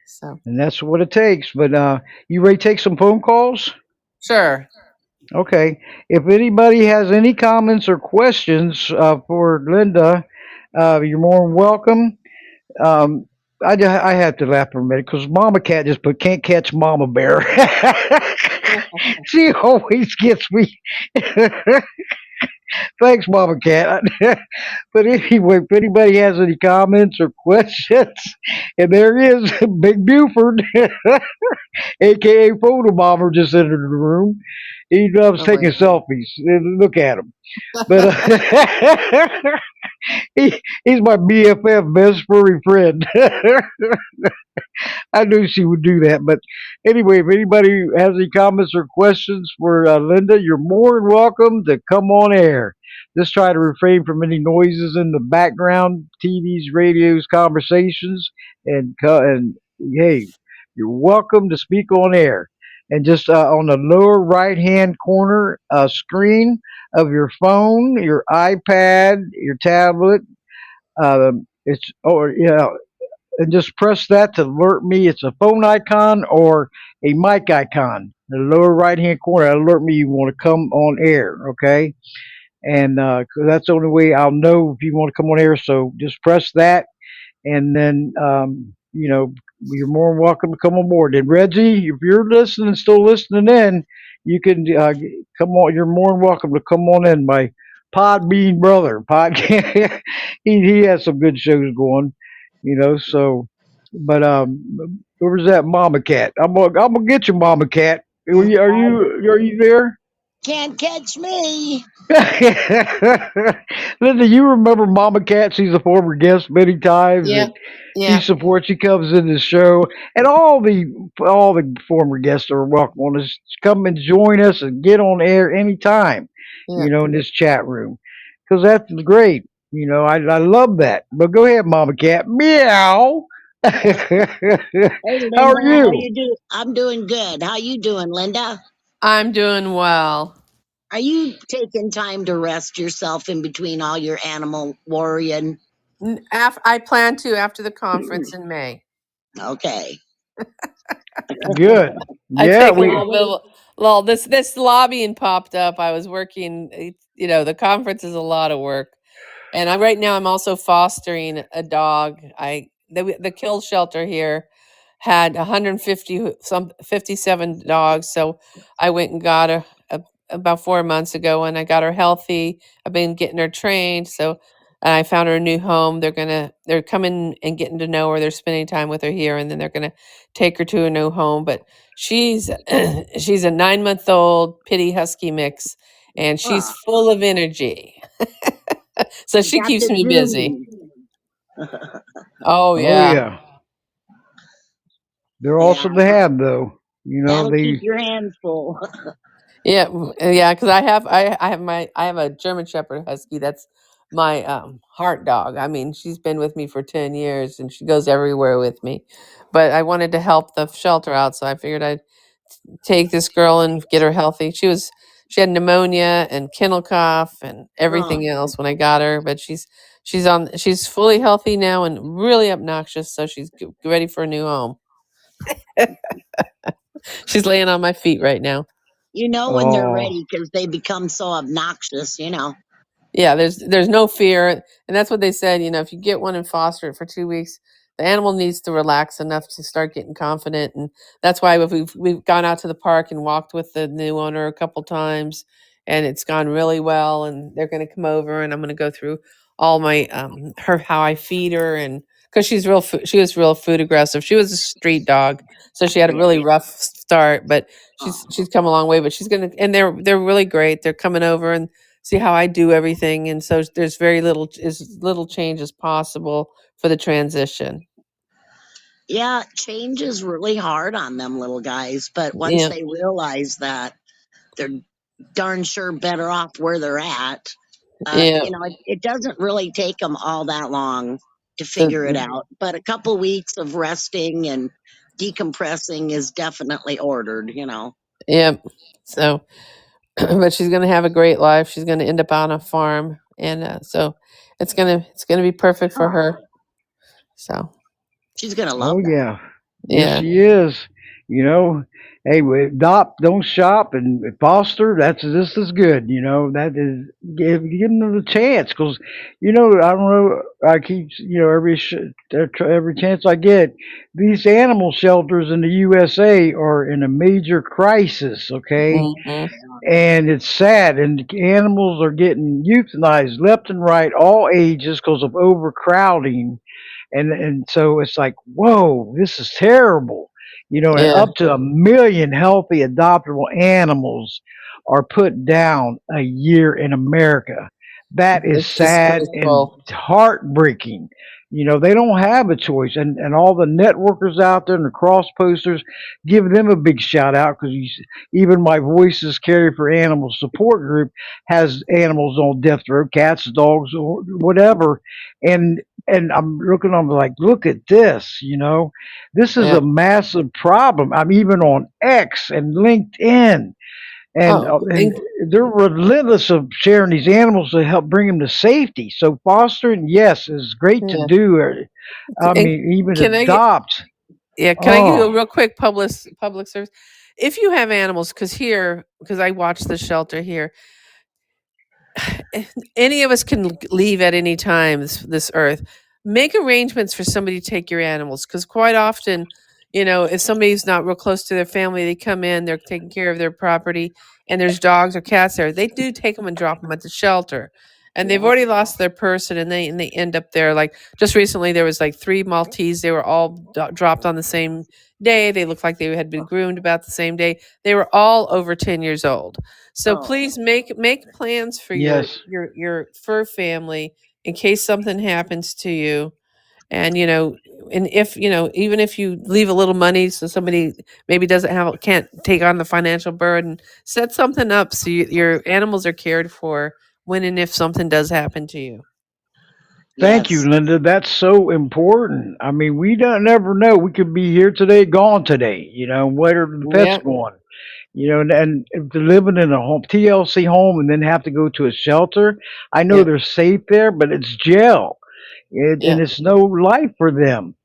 Speaker 2: So
Speaker 1: and that's what it takes. But you ready to take some phone calls?
Speaker 2: sure.
Speaker 1: Okay. If anybody has any comments or questions for Linda, you're more than welcome. Um, I have to laugh for a minute because Mama Cat just put can't catch Mama Bear. She always gets me. Thanks, Mama Cat. But anyway, if anybody has any comments or questions, and there is Big Buford, aka Photo Bomber, just entered the room. He loves
Speaker 2: Oh my
Speaker 1: taking selfies. Look at him. But he's my BFF, best furry friend. I knew she would do that. But anyway, if anybody has any comments or questions for Linda, you're more than welcome to come on air. Just try to refrain from any noises in the background, TVs, radios, conversations, and hey, you're welcome to speak on air. And just on the lower right hand corner screen of your phone, your iPad, your tablet, it's or yeah, and just press that to alert me. It's a phone icon or a mic icon. In the lower right hand corner, it'll alert me you want to come on air. Okay, and 'cause that's the only way I'll know if you want to come on air. So just press that, and then you're more than welcome to come on board. And Reggie, if you're listening, still listening in, you can come on. You're more than welcome to come on in. My Podbean brother, podcast. He has some good shows going, So, but where's that Mama Cat? I'm gonna get you, Mama Cat. Are you there?
Speaker 3: Can't catch me.
Speaker 1: Linda, you remember Mama Cat? She's a former guest many times,
Speaker 2: Yep.
Speaker 1: and she
Speaker 2: Yep.
Speaker 1: supports. She comes in the show, and all the former guests are welcome on us. Come and join us and get on air anytime.
Speaker 2: Yeah.
Speaker 1: In this chat room, because that's great. I love that. But go ahead, Mama Cat. Meow.
Speaker 3: Hey,
Speaker 1: How
Speaker 3: Linda,
Speaker 1: are
Speaker 3: how
Speaker 1: you?
Speaker 3: you do? I'm doing good. How you doing, Linda?
Speaker 2: I'm doing well.
Speaker 3: Are you taking time to rest yourself in between all your animal worrying?
Speaker 2: I plan to after the conference in May.
Speaker 3: Okay.
Speaker 1: Good.
Speaker 2: I
Speaker 1: Yeah,
Speaker 2: take a
Speaker 1: we.
Speaker 2: little bit of lull. This lobbying popped up. I was working. The conference is a lot of work, and right now I'm also fostering a dog. The kill shelter here had 150 some 57 dogs, so I went and got about 4 months ago, and I got her healthy. I've been getting her trained, so and I found her a new home. They're coming and getting to know her. They're spending time with her here, and then they're gonna take her to a new home. But she's she's a 9 month old pity husky mix, and she's
Speaker 3: Oh,
Speaker 2: full of energy. So
Speaker 3: you
Speaker 2: she
Speaker 3: got
Speaker 2: keeps
Speaker 3: the
Speaker 2: me busy.
Speaker 3: Judy.
Speaker 2: Oh
Speaker 1: Oh
Speaker 2: yeah.
Speaker 1: yeah, they're
Speaker 3: Yeah,
Speaker 1: awesome to have, though.
Speaker 3: that'll keep
Speaker 1: They.
Speaker 3: your hands full.
Speaker 2: Yeah, yeah, because I have a German Shepherd Husky. That's my heart dog. I mean, she's been with me for 10 years, and she goes everywhere with me. But I wanted to help the shelter out, so I figured I'd take this girl and get her healthy. She had pneumonia and kennel cough and
Speaker 3: Oh,
Speaker 2: everything else when I got her, but she's fully healthy now and really obnoxious, so she's ready for a new home. She's laying on my feet right now.
Speaker 3: you know when they're
Speaker 1: Oh,
Speaker 3: ready because they become so obnoxious.
Speaker 2: Yeah, there's no fear, and that's what they said. If you get one and foster it for 2 weeks, the animal needs to relax enough to start getting confident, and that's why we've gone out to the park and walked with the new owner a couple times, and it's gone really well. And they're going to come over, and I'm going to go through all my her how I feed her, and because she was real food aggressive. She was a street dog, so she had a really rough start, but she's
Speaker 3: Oh,
Speaker 2: come a long way. But she's gonna, and they're really great. They're coming over and see how I do everything, and so there's very little as little change as possible for the transition.
Speaker 3: yeah, change is really hard on them little guys, but once
Speaker 2: Yeah,
Speaker 3: they realize that they're darn sure better off where they're at.
Speaker 2: yeah.
Speaker 3: It doesn't really take them all that long to figure it
Speaker 2: The,
Speaker 3: out, but a couple weeks of resting and decompressing is definitely ordered.
Speaker 2: Yep. So, but she's going to have a great life. She's going to end up on a farm, and so it's gonna be perfect for her. So,
Speaker 3: She's gonna
Speaker 1: Oh
Speaker 3: love that.
Speaker 1: yeah, yes
Speaker 2: yeah.
Speaker 1: she is. You know, hey, we adopt, don't shop, and foster. That's just as good. That is give them the chance because I don't know. I keep every chance I get, these animal shelters in the USA are in a major crisis. Okay,
Speaker 2: Hmm.
Speaker 1: and it's sad, and animals are getting euthanized left and right, all ages, because of overcrowding, and so it's like, whoa, this is terrible. And
Speaker 2: Yeah.
Speaker 1: up to 1 million healthy adoptable animals are put down a year in America. That is
Speaker 2: It's
Speaker 1: sad and
Speaker 2: disgraceful.
Speaker 1: heartbreaking. They don't have a choice, and all the networkers out there and the cross posters, give them a big shout out, because even my Voices Carry for Animal support group has animals on death row, cats, dogs, or whatever, and I'm looking, I'm like, look at this, this is
Speaker 2: Yeah.
Speaker 1: a massive problem. I'm even on X and LinkedIn, and
Speaker 2: Oh,
Speaker 1: uh, and they're relentless of sharing these animals to help bring them to safety. So fostering, yes, is great to
Speaker 2: yeah.
Speaker 1: do. I
Speaker 2: And
Speaker 1: mean, even
Speaker 2: can I get
Speaker 1: adopt.
Speaker 2: yeah? Can I give you
Speaker 1: Oh,
Speaker 2: a real quick public service? If you have animals, because I watch the shelter here, any of us can leave at any time this earth. Make arrangements for somebody to take your animals, because quite often, if somebody's not real close to their family, they come in, they're taking care of their property, and there's dogs or cats there. They do take them and drop them at the shelter, and they've
Speaker 3: Yeah.
Speaker 2: already lost their person, and they end up there. Like just recently, there was like three Maltese. They were all dropped on the same day. They looked like they had been groomed about the same day. They were all over 10 years old. So
Speaker 3: Oh,
Speaker 2: please make plans for your
Speaker 1: yes.
Speaker 2: your your fur family in case something happens to you. And and if even if you leave a little money so somebody maybe can't take on the financial burden, set something up so your animals are cared for when and if something does happen to you.
Speaker 1: Thank you,
Speaker 3: yes.
Speaker 1: Linda. That's so important. I mean, we don't never know. We could be here today, gone today. Where are the pets
Speaker 2: Yeah,
Speaker 1: going? And if they're living in a home, TLC home, and then have to go to a shelter, I know
Speaker 2: yeah,
Speaker 1: they're safe there, but it's jail, and
Speaker 2: yeah,
Speaker 1: it's no life for them.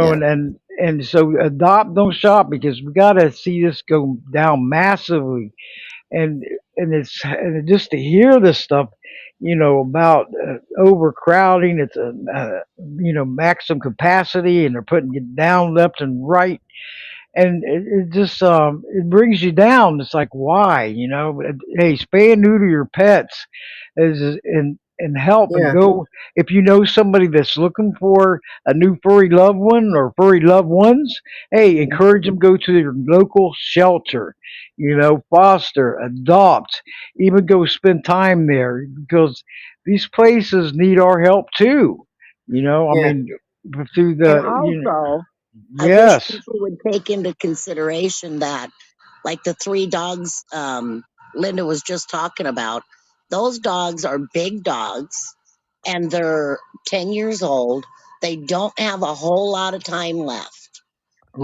Speaker 2: yeah,
Speaker 1: And so adopt, don't shop, because we got to see this go down massively, and and just to hear this stuff, about overcrowding. It's a maximum capacity, and they're putting it down left and right, and it just it brings you down. It's like, why? Hey, spay and neuter your pets, and help, and
Speaker 2: yeah,
Speaker 1: go. If you know somebody that's looking for a new furry loved one or furry loved ones, hey, encourage them, go to your local shelter. Foster, adopt, even go spend time there, because these places need our help too. I
Speaker 2: yeah,
Speaker 1: mean, through
Speaker 3: And
Speaker 1: the
Speaker 3: also, I wish
Speaker 1: yes.
Speaker 3: people would take into consideration that, like the three dogs Linda was just talking about, those dogs are big dogs and they're 10 years old. They don't have a whole lot of time left.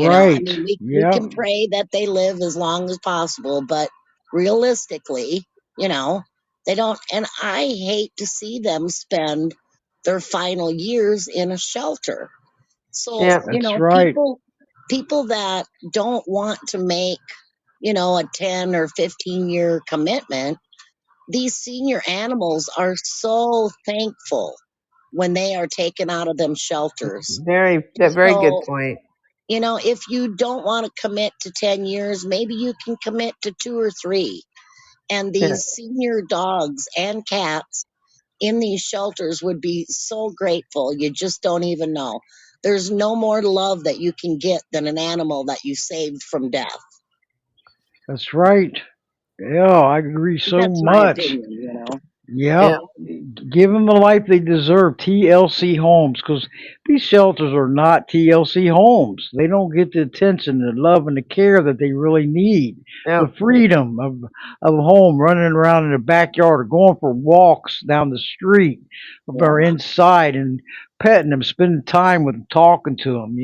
Speaker 3: I
Speaker 1: Right.
Speaker 3: mean, we
Speaker 1: Yeah,
Speaker 3: can pray that they live as long as possible, but realistically, you know, they don't. And I hate to see them spend their final years in a shelter. So,
Speaker 2: yeah,
Speaker 1: that's right.
Speaker 3: people that don't want to make, a 10 or 15-year commitment, these senior animals are so thankful when they are taken out of them shelters.
Speaker 2: very good
Speaker 3: So,
Speaker 2: point.
Speaker 3: if you don't want to commit to 10 years, maybe you can commit to 2 or 3. And
Speaker 2: Yeah,
Speaker 3: these senior dogs and cats in these shelters would be so grateful. You just don't even know. There's no more love that you can get than an animal that you saved from death.
Speaker 1: That's right. Yeah, I agree so
Speaker 3: That's my
Speaker 1: much.
Speaker 3: opinion.
Speaker 1: Yep.
Speaker 2: yeah,
Speaker 1: Give them the life they deserve. TLC homes, because these shelters are not TLC homes. They don't get the attention, the love, and the care that they really need.
Speaker 2: yeah,
Speaker 1: The freedom of home, running around in the backyard, or going for walks down the street,
Speaker 3: Yeah.
Speaker 1: or inside, and petting them, spending time with them, talking to them,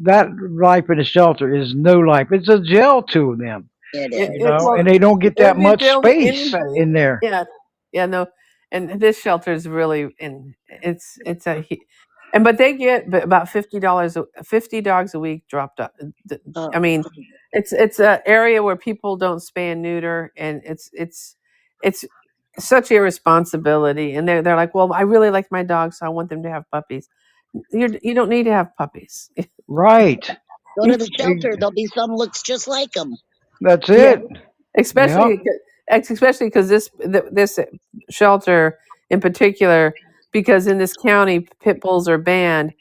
Speaker 1: that life in a shelter is no life. It's a jail to them,
Speaker 3: It
Speaker 2: It,
Speaker 3: is.
Speaker 2: it well,
Speaker 1: and they don't get
Speaker 2: it would
Speaker 1: that
Speaker 2: be a
Speaker 1: much
Speaker 2: jail to
Speaker 1: space
Speaker 2: anybody.
Speaker 1: in there.
Speaker 2: Yeah, yeah, no, and this shelter is really it's and but they get about $50 50 dogs a week dropped up. I
Speaker 3: Oh,
Speaker 2: mean, it's an area where people don't spay and neuter, and it's such irresponsibility. And they're like, well, I really like my dog, so I want them to have puppies. You don't need to have puppies.
Speaker 1: Right.
Speaker 3: go to
Speaker 2: You
Speaker 3: the
Speaker 1: E-
Speaker 3: shelter. There'll be some looks just like them.
Speaker 1: That's
Speaker 2: Yeah,
Speaker 1: it. Yeah.
Speaker 2: especially especially because this shelter in particular, because in this county pit bulls are banned.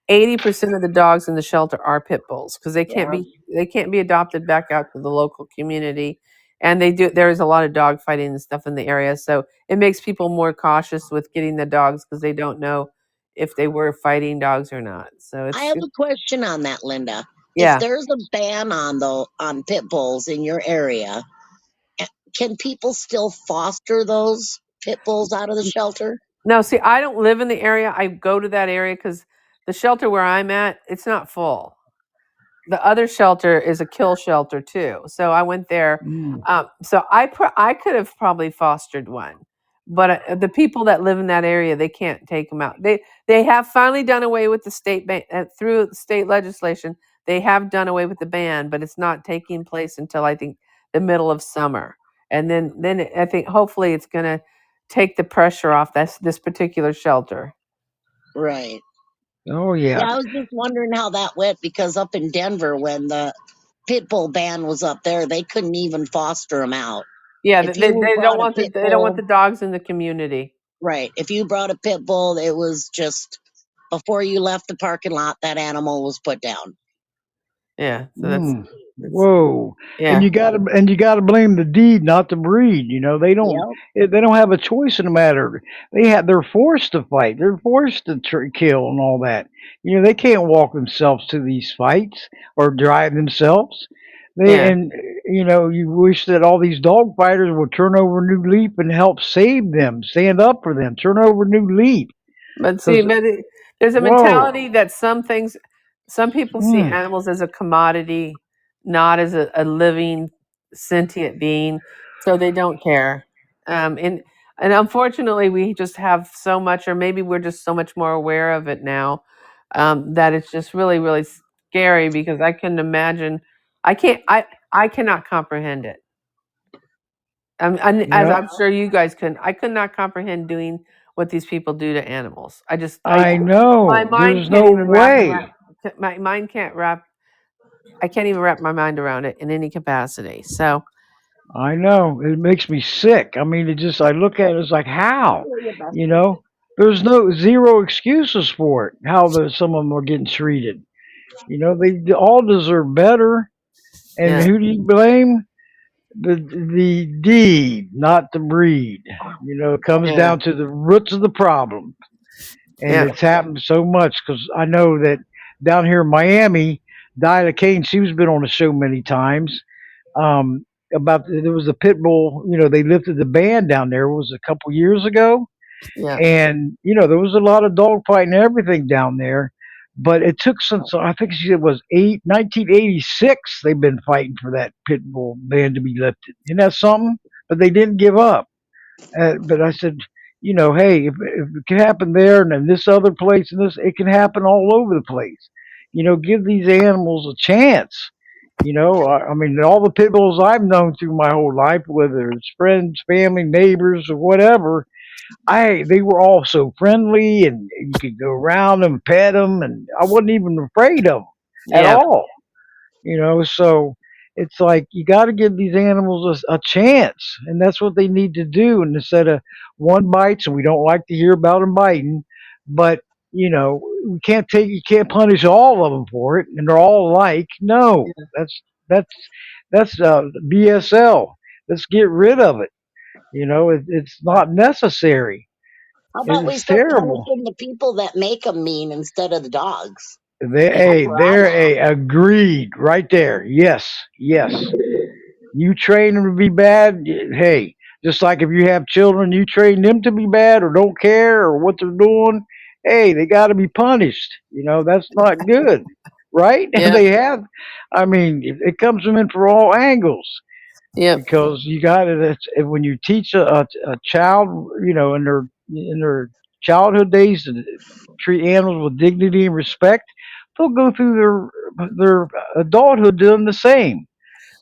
Speaker 2: 80% of the dogs in the shelter are pit bulls because
Speaker 3: Yeah.
Speaker 2: they can't be adopted back out to the local community, and there is a lot of dog fighting and stuff in the area, so it makes people more cautious with getting the dogs because they don't know if they were fighting dogs or not. So
Speaker 3: I have a question on that, Linda. If
Speaker 2: yeah.
Speaker 3: there's a ban on pit bulls in your area, eh, can people still foster those pit bulls out of the shelter?
Speaker 2: No, see, I don't live in the area. I go to that area because the shelter where I'm at, it's not full. The other shelter is a kill shelter too. So I went there.
Speaker 1: Mm.
Speaker 2: So I could have probably fostered one, but the people that live in that area, they can't take them out. They have finally done away with the state ban through state legislation. They have done away with the ban, but it's not taking place until I think the middle of summer, and then I think hopefully it's going to take the pressure off this particular shelter.
Speaker 3: Right.
Speaker 1: Oh yeah.
Speaker 3: Yeah, I was just wondering how that went because up in Denver, when the pit bull ban was up there, they couldn't even foster them out.
Speaker 2: Yeah,
Speaker 3: If you brought a pit
Speaker 2: they don't want
Speaker 3: bull,
Speaker 2: the dogs in the community.
Speaker 3: right, if you brought a pit bull, it was just before you left the parking lot, that animal was put down.
Speaker 2: Yeah, so
Speaker 1: Mm.
Speaker 2: that's
Speaker 1: Whoa. And
Speaker 2: yeah.
Speaker 1: you gotta blame the deed, not the breed.
Speaker 3: Yep.
Speaker 1: They don't have a choice in the matter. They're forced to fight. They're forced to kill and all that. They can't walk themselves to these fights or drive themselves. They
Speaker 2: Yeah,
Speaker 1: and you wish that all these dog fighters would turn over a new leaf and help save them, stand up for them, turn over a new leaf.
Speaker 2: but see,
Speaker 1: Because
Speaker 2: there's a
Speaker 1: whoa,
Speaker 2: mentality that some people see
Speaker 1: mm,
Speaker 2: animals as a commodity, not as a living, sentient being, so they don't care. And unfortunately, we just have so much, or maybe we're just so much more aware of it now, that it's just really, really scary because I can imagine. I cannot comprehend it. And as
Speaker 1: yeah,
Speaker 2: I'm sure you guys can, I could not comprehend doing what these people do to animals.
Speaker 1: I
Speaker 2: My
Speaker 1: know.
Speaker 2: mind
Speaker 1: There's
Speaker 2: can't
Speaker 1: no
Speaker 2: even wrap
Speaker 1: way.
Speaker 2: my mind can't wrap. I can't even wrap my mind around it in any capacity. So
Speaker 1: I know. It makes me sick. I mean, I look at it, it's like, how? You know, there's no zero excuses for it, how some of them are getting treated. They all deserve better. And
Speaker 2: yeah,
Speaker 1: who do you blame? The deed, not the breed. It comes
Speaker 2: yeah,
Speaker 1: down to the roots of the problem. And
Speaker 2: yeah,
Speaker 1: it's happened so much because I know that down here in Miami, Dinah Kane, she's been on the show many times. um, there was a pit bull. They lifted the ban down there. It was a couple years ago,
Speaker 2: yeah,
Speaker 1: and there was a lot of dog fighting and everything down there. But it took since I think she said it was 1986. They've been fighting for that pit bull ban to be lifted. Isn't that something? But they didn't give up. But I said, hey, if it can happen there and in this other place and this, it can happen all over the place. Give these animals a chance. I mean, all the pit bulls I've known through my whole life, whether it's friends, family, neighbors, or whatever, they were all so friendly, and you could go around them, pet them, and I wasn't even afraid of them at
Speaker 2: yeah,
Speaker 1: all. So it's like you got to give these animals a chance, and that's what they need to do. And instead of one bites, and we don't like to hear about them biting, but you can't punish all of them for it, and they're all alike. No,
Speaker 2: yeah.
Speaker 1: that's BSL. Let's get rid of it. It's not necessary.
Speaker 3: How about we
Speaker 1: It's
Speaker 3: start
Speaker 1: terrible.
Speaker 3: punishing the people that make them mean instead of the dogs?
Speaker 1: They,
Speaker 3: That's
Speaker 1: hey,
Speaker 3: where I'm
Speaker 1: they're
Speaker 3: at.
Speaker 1: a agreed right there. Yes, yes. You train them to be bad. Hey, Just like if you have children, you train them to be bad or don't care or what they're doing. Hey, they got to be punished. That's not good, right?
Speaker 2: Yeah.
Speaker 1: They have. I mean, it comes from in for all angles
Speaker 2: Yep.
Speaker 1: because you got it. When you teach a child, in their childhood days to treat animals with dignity and respect, they'll go through their adulthood doing the same.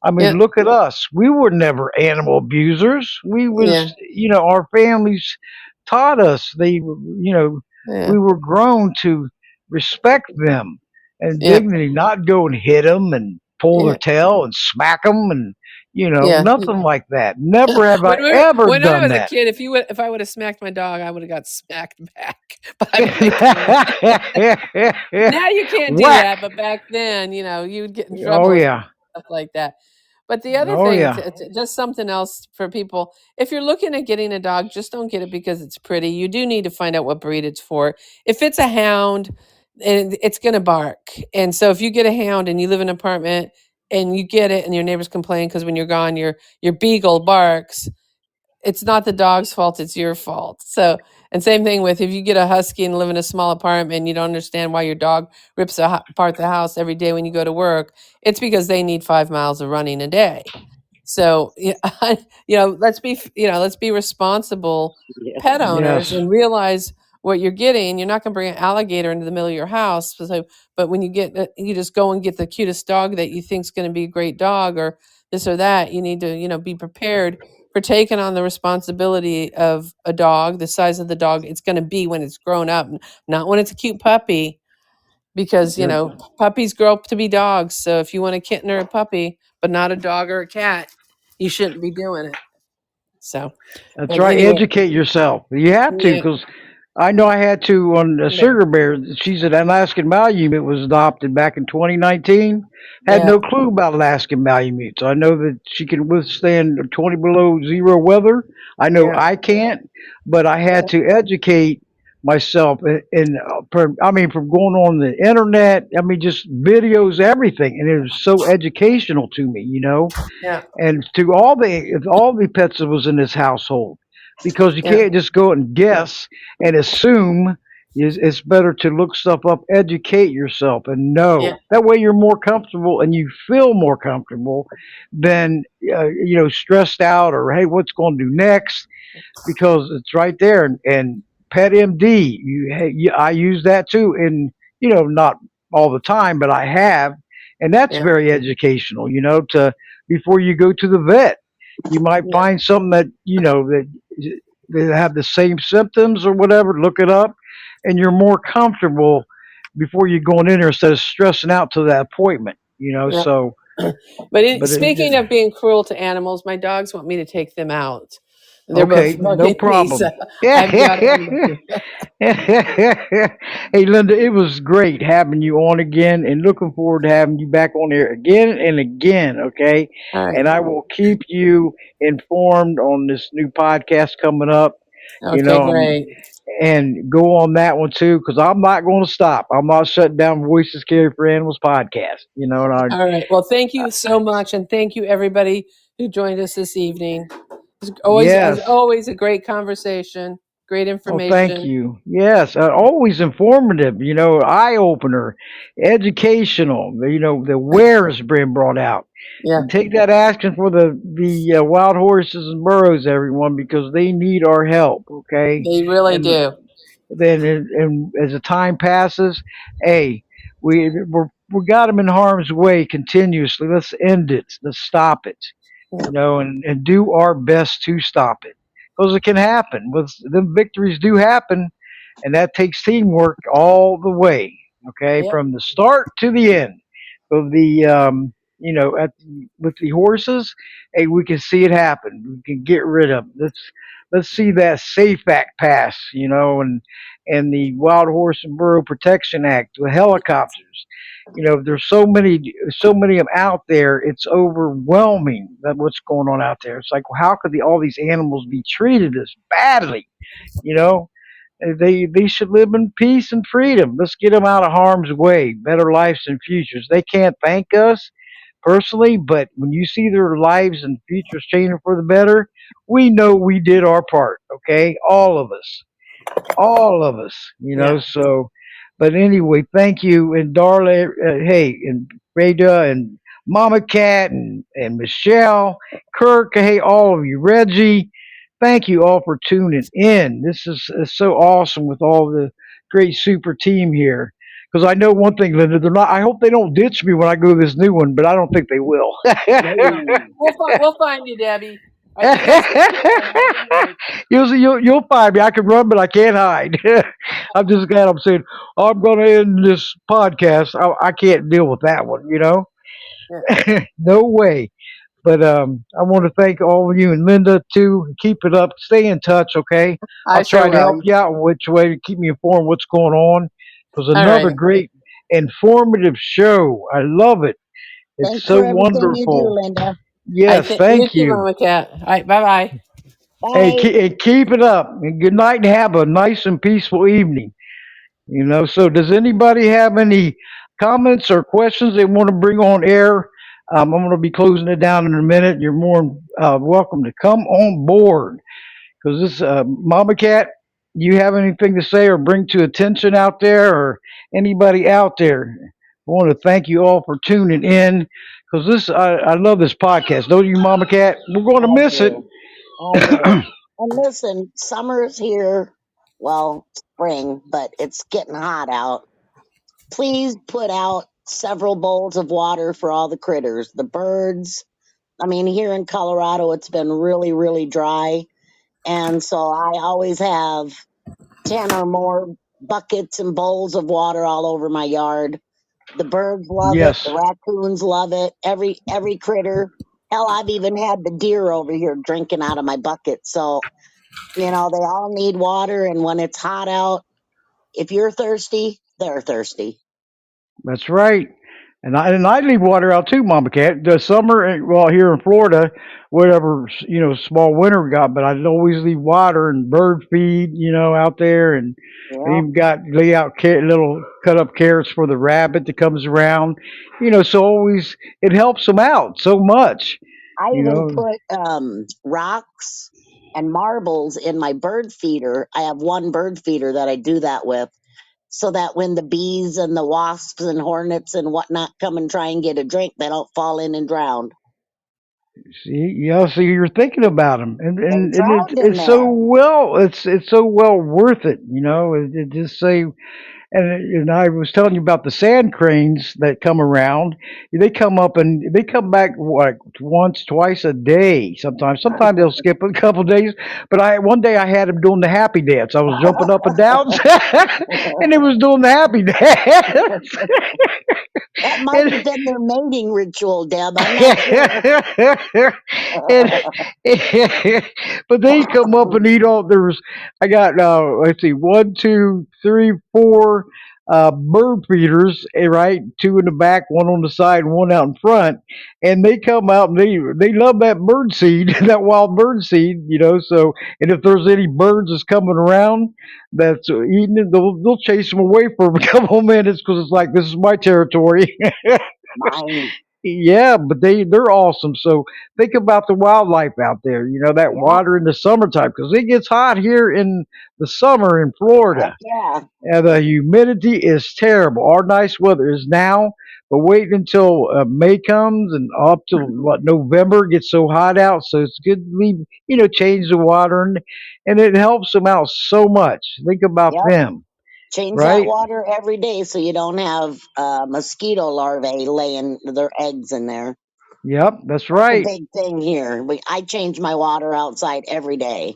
Speaker 1: I mean,
Speaker 2: Yep.
Speaker 1: look at us. We were never animal abusers. We
Speaker 2: Yeah.
Speaker 1: was, our families taught us.
Speaker 2: Yeah.
Speaker 1: We were grown to respect them and
Speaker 2: Yep.
Speaker 1: dignity, not go and hit them and pull their
Speaker 2: Yeah.
Speaker 1: tail and smack them and,
Speaker 2: Yeah.
Speaker 1: nothing like that. Never have I
Speaker 2: When
Speaker 1: ever
Speaker 2: when I
Speaker 1: done
Speaker 2: was a
Speaker 1: that.
Speaker 2: kid, if I would have smacked my dog, I would have got smacked back. But back then, now you can't do
Speaker 1: Whack.
Speaker 2: that. But back then, you'd get in
Speaker 1: Oh
Speaker 2: trouble if
Speaker 1: yeah.
Speaker 2: stuff like that. But the other
Speaker 1: Oh
Speaker 2: thing,
Speaker 1: yeah.
Speaker 2: just something else for people, if you're looking at getting a dog, just don't get it because it's pretty. You do need to find out what breed it's for. If it's a hound, and it's going to bark. And so if you get a hound and you live in an apartment and you get it and your neighbors complain because when you're gone, your beagle barks, it's not the dog's fault, it's your fault. So, and same thing with if you get a husky and live in a small apartment and you don't understand why your dog rips apart the house every day when you go to work, it's because they need 5 miles of running a day. So, let's be responsible
Speaker 3: Yeah.
Speaker 2: pet owners
Speaker 1: Yes.
Speaker 2: and realize what you're getting. You're not going to bring an alligator into the middle of your house. So, but when you just go and get the cutest dog that you think's going to be a great dog or this or that, you need to, be prepared for taking on the responsibility of a dog, the size of the dog it's going to be when it's grown up, not when it's a cute puppy, because
Speaker 1: You're,
Speaker 2: puppies grow up to be dogs. So if you want a kitten or a puppy, but not a dog or a cat, you shouldn't be doing it. So,
Speaker 1: That's
Speaker 2: but
Speaker 1: right.
Speaker 2: anyway,
Speaker 1: Educate yourself. You have to,
Speaker 2: yeah,
Speaker 1: because I know I had to on a
Speaker 2: yeah,
Speaker 1: Sugar Bear. She's an Alaskan Malamute. Was adopted back in 2019. Had
Speaker 2: yeah,
Speaker 1: no clue about Alaskan Malamutes. I know that she can withstand 20 below zero weather. I know
Speaker 2: yeah,
Speaker 1: I can't, but I
Speaker 2: yeah,
Speaker 1: had to educate myself. I mean, from going on the internet. I mean, just videos, everything, and it was so educational to me.
Speaker 2: yeah,
Speaker 1: And to all the pets that was in this household, because you
Speaker 2: yeah,
Speaker 1: can't just go and guess and assume. It's better to look stuff up, educate yourself, and
Speaker 2: yeah,
Speaker 1: know. That way, you're more comfortable and you feel more comfortable than stressed out or hey, what's going to do next? Because it's right there. And Pet MD, I use that too, and not all the time, but I have, and that's
Speaker 2: yeah,
Speaker 1: very educational. To before you go to the vet, you might
Speaker 2: yeah,
Speaker 1: find something that that have the same symptoms or whatever. Look it up, and you're more comfortable before you going in there instead of stressing out to that appointment.
Speaker 2: yeah.
Speaker 1: So,
Speaker 2: But
Speaker 1: but
Speaker 2: speaking of being cruel to animals, my dogs want me to take them out. They're both
Speaker 1: okay, no
Speaker 2: bugging me, so
Speaker 1: problem.
Speaker 2: I've got to leave
Speaker 1: Yeah.
Speaker 2: you.
Speaker 1: Hey, Linda, it was great having you on again and looking forward to having you back on here again and again, okay?
Speaker 2: All right.
Speaker 1: And I will keep you informed on this new podcast coming up, you
Speaker 2: Okay,
Speaker 1: know,
Speaker 2: great.
Speaker 1: and go on that one too, because I'm not going to stop. I'm not shutting down Voices Carry for Animals podcast, and
Speaker 2: All right. Well, thank you so much, and thank you everybody who joined us this evening. It's always, as
Speaker 1: yes.
Speaker 2: always, a great conversation, great
Speaker 1: Oh, thank
Speaker 2: information.
Speaker 1: you. Yes, always informative, eye opener, educational. The where is being brought out.
Speaker 2: Yeah,
Speaker 1: And take that action for the wild horses and burros, everyone, because they need our help. Okay,
Speaker 2: they really
Speaker 1: and
Speaker 2: do.
Speaker 1: then and as the time passes, hey, we got them in harm's way continuously. Let's end it. Let's stop it.
Speaker 2: Yeah,
Speaker 1: And do our best to stop it because it can happen. With the victories do happen, and that takes teamwork all the way. Okay,
Speaker 2: yeah,
Speaker 1: from the start to the end of the with the horses, hey, we can see it happen. We can get rid of them. Let's see that Safe Act pass, and the Wild Horse and Burro Protection Act, the helicopters. There's so many of them out there. It's overwhelming that what's going on out there. It's like, well, how could all these animals be treated this badly? You know, they should live in peace and freedom. Let's get them out of harm's way, better lives and futures. They can't thank us, personally, but when you see their lives and futures changing for the better, we know we did our part. Okay, all of us,
Speaker 2: Yeah.
Speaker 1: So, but anyway, thank you, and Darla, hey, and Rada, and Mama Cat, and Michelle, Kirk, hey, all of you, Reggie, thank you all for tuning in. This is so awesome with all the great super team here. Because I know one thing, Linda, they're not. I hope they don't ditch me when I go to this new one, but I don't think they will.
Speaker 2: No,
Speaker 3: No.
Speaker 2: we'll find you, Debbie. You guys can keep going. That'll be great.
Speaker 1: You'll find me. I can run, but I can't hide. I'm just glad I'm saying I'm going to end this podcast. I can't deal with that one.
Speaker 2: Yeah.
Speaker 1: No way. But I want to thank all of you and Linda too. Keep it up. Stay in touch, okay?
Speaker 2: I
Speaker 1: I'll
Speaker 2: sure
Speaker 1: try to help
Speaker 2: will.
Speaker 1: you out in which way to keep me informed what's going on. It was
Speaker 2: All
Speaker 1: another
Speaker 2: right.
Speaker 1: great informative show. I love it. It's
Speaker 3: Thanks for
Speaker 1: so
Speaker 3: everything you do,
Speaker 1: wonderful.
Speaker 3: Linda.
Speaker 2: I
Speaker 1: Yes,
Speaker 2: think you
Speaker 1: thank
Speaker 2: too,
Speaker 1: you.
Speaker 2: Mama Cat. All right. Bye bye.
Speaker 1: Hey,
Speaker 3: Bye.
Speaker 1: keep it up. And good night and have a nice and peaceful evening. So does anybody have any comments or questions they want to bring on air? I'm going to be closing it down in a minute. You're more welcome to come on board because this Mama Cat. You have anything to say or bring to attention out there, or anybody out there? I want to thank you all for tuning in because I love this podcast. Don't you, Mama Cat? We're going to
Speaker 3: I
Speaker 1: miss it.
Speaker 3: do. I do. And listen, summer's here. Well, spring, but it's getting hot out. Please put out several bowls of water for all the critters, the birds. I mean, here in Colorado, it's been really, really dry. And so I always have 10 or more buckets and bowls of water all over my yard. The birds love it. The
Speaker 1: Yes,
Speaker 3: raccoons love it. Every critter. Hell, I've even had the deer over here drinking out of my bucket. So, they all need water. And when it's hot out, if you're thirsty, they're thirsty.
Speaker 1: that's right. And I leave water out too, Mama Cat. The summer, well, here in Florida, whatever small winter we got, but I always leave water and bird feed, out there, and I
Speaker 3: Yep.
Speaker 1: even got lay out little cut up carrots for the rabbit that comes around, So always it helps them out so much,
Speaker 3: I
Speaker 1: you
Speaker 3: even
Speaker 1: know.
Speaker 3: put rocks and marbles in my bird feeder. I have one bird feeder that I do that with, so that when the bees and the wasps and hornets and whatnot come and try and get a drink, they don't fall in and drown.
Speaker 1: See, so you're thinking about them, and
Speaker 3: They
Speaker 1: and, and it's
Speaker 3: drowned in
Speaker 1: it's so
Speaker 3: there.
Speaker 1: well, it's so well worth it. It just say. And I was telling you about the sand cranes that come around. They come up and they come back like once, twice a day. Sometimes they'll skip a couple days. But one day I had them doing the happy dance. I was jumping up and down, and they was doing the happy dance.
Speaker 3: That might have
Speaker 1: and,
Speaker 3: been their mating ritual, Deb. I'm not sure.
Speaker 1: and but they come up and eat all. There's I got let's see, one, two, three, four bird feeders, right? Two in the back, one on the side, and one out in front. And they come out and they love that bird seed, that wild bird seed. So and if there's any birds that's coming around that's eating it, they'll chase them away for a couple of minutes because it's like this is my territory.
Speaker 3: Mine.
Speaker 1: Yeah, but they're awesome. So think about the wildlife out there. That
Speaker 3: Yeah.
Speaker 1: water in the summertime because it gets hot here in the summer in
Speaker 3: Heck
Speaker 1: Florida,
Speaker 3: yeah.
Speaker 1: and the humidity is terrible. Our nice weather is now, but wait until May comes and up till what November it gets so hot out. So it's good to leave, change the water and it helps them out so much. Think about
Speaker 3: Yep.
Speaker 1: them,
Speaker 3: Change that
Speaker 1: right?
Speaker 3: water every day so you don't have mosquito larvae laying their eggs in there.
Speaker 1: Yep, that's
Speaker 3: That's a
Speaker 1: right.
Speaker 3: big thing here. I change my water outside every day.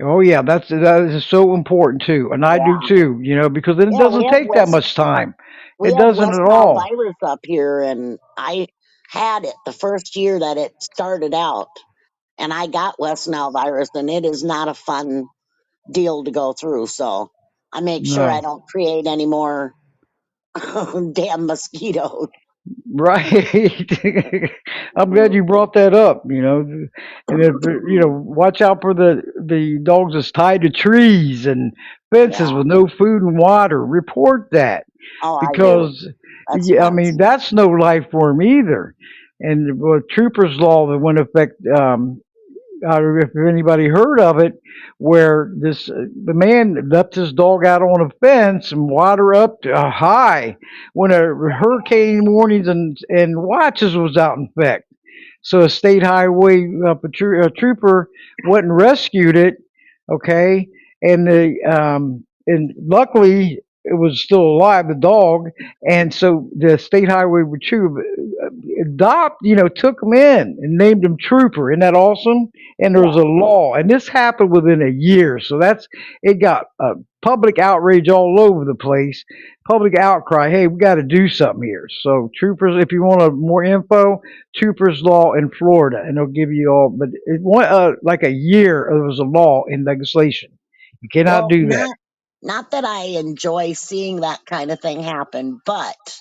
Speaker 1: Oh yeah, that is so important too, and I do
Speaker 3: Yeah.
Speaker 1: too. Because it
Speaker 3: Yeah,
Speaker 1: doesn't take that much time.
Speaker 3: we
Speaker 1: It
Speaker 3: have
Speaker 1: doesn't
Speaker 3: West
Speaker 1: at
Speaker 3: Nile
Speaker 1: all.
Speaker 3: virus up here, and I had it the first year that it started out, and I got West Nile virus, and it is not a fun deal to go through. So I make sure I
Speaker 1: No,
Speaker 3: don't create any more damn mosquitoes.
Speaker 1: right. I'm glad you brought that up. And if watch out for the dogs that's tied to trees and fences
Speaker 3: Yeah.
Speaker 1: with no food and water. Report that
Speaker 3: Oh, I do.
Speaker 1: because
Speaker 3: That's
Speaker 1: yeah, I
Speaker 3: nuts.
Speaker 1: mean that's no life for them either. and well, troopers law that went into effect. I don't know if anybody heard of it, where the man left his dog out on a fence and water up high when a hurricane warnings and watches was out in effect. So a state highway trooper went and rescued it. Okay, and luckily it was still alive, the dog, and so the state highway trooper took him in and named him Trooper. Isn't that awesome? And there was a
Speaker 3: Yeah.
Speaker 1: law, and this happened within a year. So it got public outrage all over the place, public outcry. Hey, we got to do something here. So troopers, if you want more info, troopers law in Florida, and they'll give you all. But it went like a year. There was a law in legislation. You cannot
Speaker 3: Well,
Speaker 1: do that.
Speaker 3: not that I enjoy seeing that kind of thing happen, but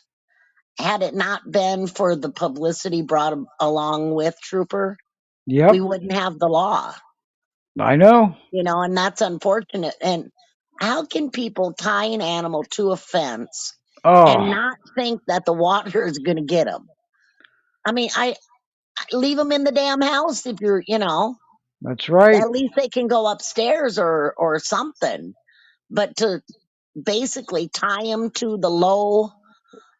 Speaker 3: had it not been for the publicity brought along with Trooper, we
Speaker 1: Yep,
Speaker 3: wouldn't have the law,
Speaker 1: I know.
Speaker 3: and that's unfortunate. And how can people tie an animal to a fence and
Speaker 1: Oh,
Speaker 3: not think that the water is going to get them? I mean, I leave them in the damn house if
Speaker 1: that's right.
Speaker 3: at least they can go upstairs or something. But to basically tie them to the low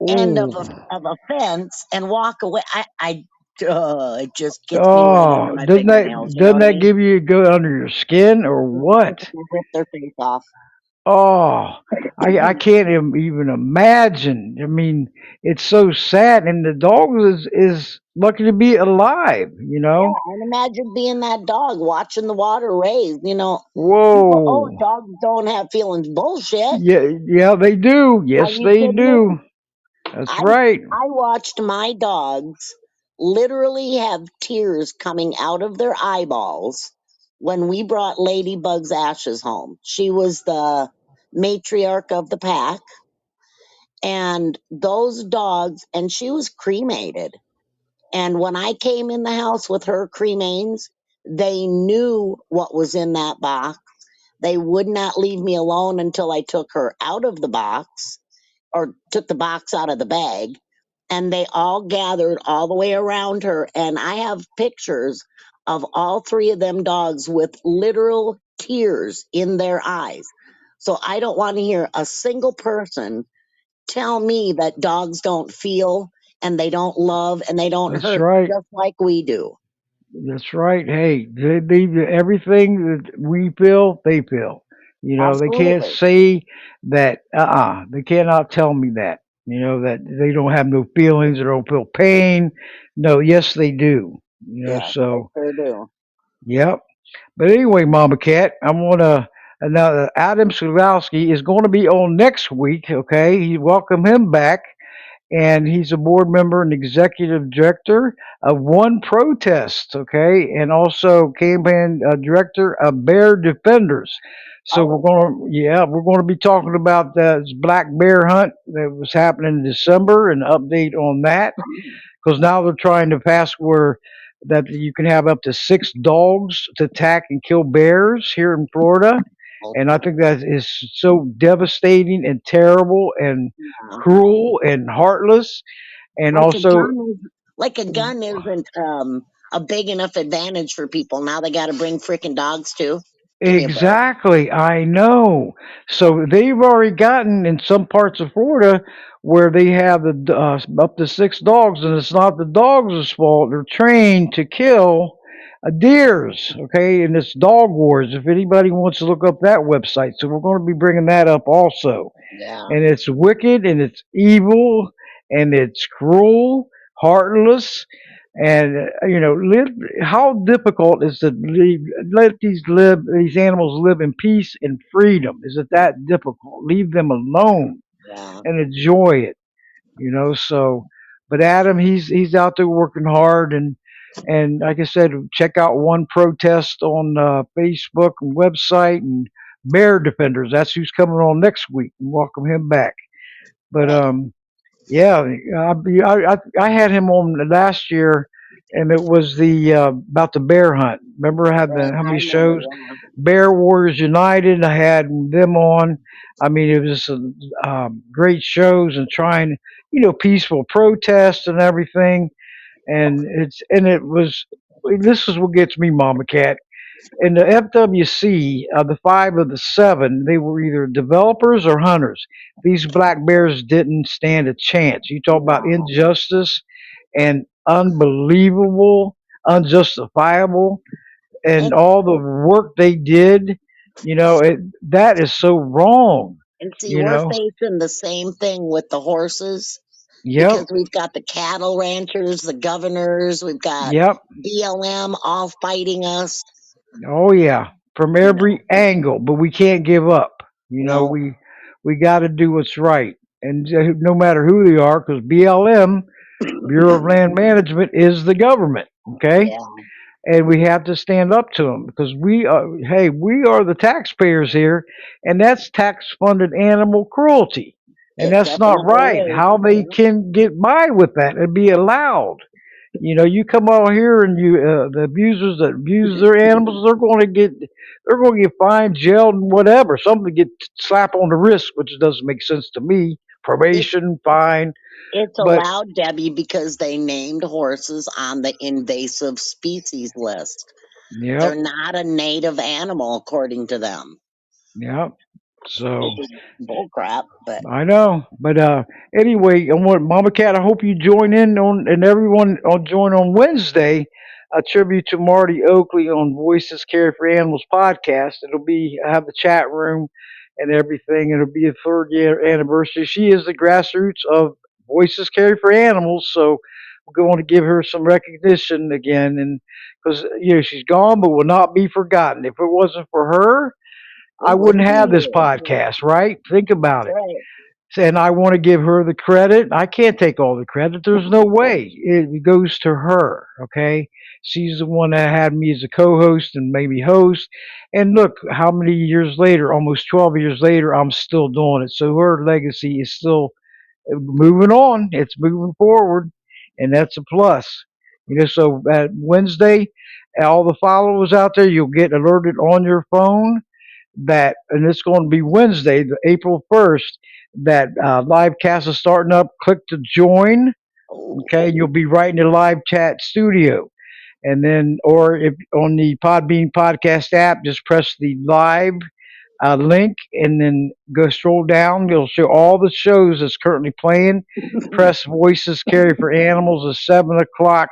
Speaker 3: end
Speaker 1: Ooh.
Speaker 3: of a fence and walk away, it just gets me right under
Speaker 1: Oh,
Speaker 3: my
Speaker 1: doesn't
Speaker 3: fingernails.
Speaker 1: that
Speaker 3: You know
Speaker 1: doesn't
Speaker 3: what I
Speaker 1: that
Speaker 3: mean?
Speaker 1: give you go under your skin or what?
Speaker 3: Rip their face off.
Speaker 1: Oh, I can't even imagine. I mean, it's so sad, and the dog is lucky to be alive. You
Speaker 3: Yeah,
Speaker 1: know.
Speaker 3: and imagine being that dog watching the water raise. People, oh,
Speaker 1: Whoa.
Speaker 3: dogs don't have feelings. Bullshit.
Speaker 1: Yeah, yeah, they do.
Speaker 3: Are
Speaker 1: Yes,
Speaker 3: you
Speaker 1: they
Speaker 3: kidding me?
Speaker 1: do. That's
Speaker 3: I
Speaker 1: right.
Speaker 3: I watched my dogs literally have tears coming out of their eyeballs when we brought Ladybug's ashes home. She was the matriarch of the pack, and those dogs, and she was cremated. And when I came in the house with her cremains, they knew what was in that box. They would not leave me alone until I took her out of the box or took the box out of the bag. And they all gathered all the way around her. And I have pictures of all three of them dogs with literal tears in their eyes. So I don't want to hear a single person tell me that dogs don't feel and they don't love and they don't
Speaker 1: That's
Speaker 3: hurt
Speaker 1: right.
Speaker 3: just like we do.
Speaker 1: That's right. Hey, they everything that we feel, they feel. They can't
Speaker 3: Absolutely.
Speaker 1: say that. They cannot tell me that. That they don't have no feelings or don't feel pain. No, yes, they do.
Speaker 3: Yeah, they
Speaker 1: So
Speaker 3: sure do.
Speaker 1: yep. But anyway, Mama Cat, I'm gonna now Adam Skulowski is going to be on next week. Okay, you welcome him back, and he's a board member and executive director of One Protest, okay, and also campaign director of Bear Defenders. So
Speaker 3: Oh,
Speaker 1: we're going to be talking about this black bear hunt that was happening in December, and an update on that because now they're trying to pass where that you can have up to 6 dogs to attack and kill bears here in Florida. And I think that is so devastating and terrible and
Speaker 3: yeah.
Speaker 1: cruel and heartless. And
Speaker 3: Like a
Speaker 1: also,
Speaker 3: gun is like a gun isn't a big enough advantage for people. Now they got to bring freaking dogs too. Give me a break.
Speaker 1: exactly, I know. So they've already gotten in some parts of Florida where they have up to 6 dogs, and it's not the dogs' fault. They're trained to kill deers, okay? And it's Dog Wars. If anybody wants to look up that website, so we're going to be bringing that up also.
Speaker 3: Yeah.
Speaker 1: And it's wicked, and it's evil, and it's cruel, heartless, and how difficult is to let these animals live in peace and freedom? Is it that difficult? Leave them alone
Speaker 3: Yeah.
Speaker 1: and enjoy it. So, but Adam, he's out there working hard, and like I said, check out One Protest on Facebook and website, and Bear Defenders. That's who's coming on next week, and welcome him back. But
Speaker 3: Right.
Speaker 1: yeah, I had him on last year, and it was the about the bear hunt. Remember, I had
Speaker 3: Right.
Speaker 1: how
Speaker 3: I
Speaker 1: many
Speaker 3: remember.
Speaker 1: shows?
Speaker 3: Yeah.
Speaker 1: Bear Warriors United. I had them on. I mean, it was great shows and trying, peaceful protest and everything. and it was. This is what gets me, Mama Cat. In the FWC, the five of the seven, they were either developers or hunters. These black bears didn't stand a chance. You talk about
Speaker 3: No.
Speaker 1: injustice and unbelievable, unjustifiable, and
Speaker 3: And,
Speaker 1: all the work they did. That is so wrong.
Speaker 3: and see,
Speaker 1: You
Speaker 3: we're
Speaker 1: know.
Speaker 3: facing the same thing with the horses because
Speaker 1: Yep.
Speaker 3: we've got the cattle ranchers, the governors, we've got
Speaker 1: Yep.
Speaker 3: BLM all fighting us.
Speaker 1: Oh yeah, from
Speaker 3: You know,
Speaker 1: every angle, but we can't give up.
Speaker 3: no,
Speaker 1: We got to do what's right, and no matter who they are, because BLM, Bureau of Land Management, is the government. Okay,
Speaker 3: yeah,
Speaker 1: and we have to stand up to them because we are. Hey, we are the taxpayers here, and that's tax-funded animal cruelty, and
Speaker 3: it
Speaker 1: that's not
Speaker 3: definitely
Speaker 1: right.
Speaker 3: is.
Speaker 1: How they
Speaker 3: Yeah.
Speaker 1: can get by with that and be allowed. You come out here and the abusers that abuse their animals, they're going to get fined, jailed, and whatever. Some to get slap on the wrist, which doesn't make sense to me.
Speaker 3: It,
Speaker 1: Probation, fine,
Speaker 3: it's
Speaker 1: but
Speaker 3: allowed, Debbie, because they named horses on the invasive species list. They're
Speaker 1: yep,
Speaker 3: not a native animal, according to them,
Speaker 1: yep.
Speaker 3: which
Speaker 1: So
Speaker 3: is bullcrap. But
Speaker 1: I know, but anyway, I want Mama Cat. I hope you join in on, and everyone will join on Wednesday. A tribute to Marty Oakley on Voices Care for Animals podcast. It'll be have the chat room and everything. It'll be a third year anniversary. She is the grassroots of Voices Care for Animals, so we're going to give her some recognition again, and because she's gone, but will not be forgotten. If it wasn't for her,
Speaker 3: we
Speaker 1: I wouldn't
Speaker 3: wouldn't
Speaker 1: have
Speaker 3: be
Speaker 1: this
Speaker 3: here.
Speaker 1: podcast, right? Think about
Speaker 3: That's
Speaker 1: it.
Speaker 3: right.
Speaker 1: And I want to give her the credit. I can't take all the credit. There's no way. It goes to her, okay? She's the one that had me as a co-host and made me host. And look, how many years later, almost 12 years later, I'm still doing it. So her legacy is still moving on. It's moving forward, and that's a plus. So at Wednesday, all the followers out there, you'll get alerted on your phone that, and it's going to be Wednesday, April 1st, that live cast is starting up. Click to join,
Speaker 3: Oh,
Speaker 1: okay? You'll be right in the live chat studio. And then, or if on the Podbean podcast app, just press the live link and then go scroll down. It'll show all the shows that's currently playing. Press Voices Carry for Animals at 7 o'clock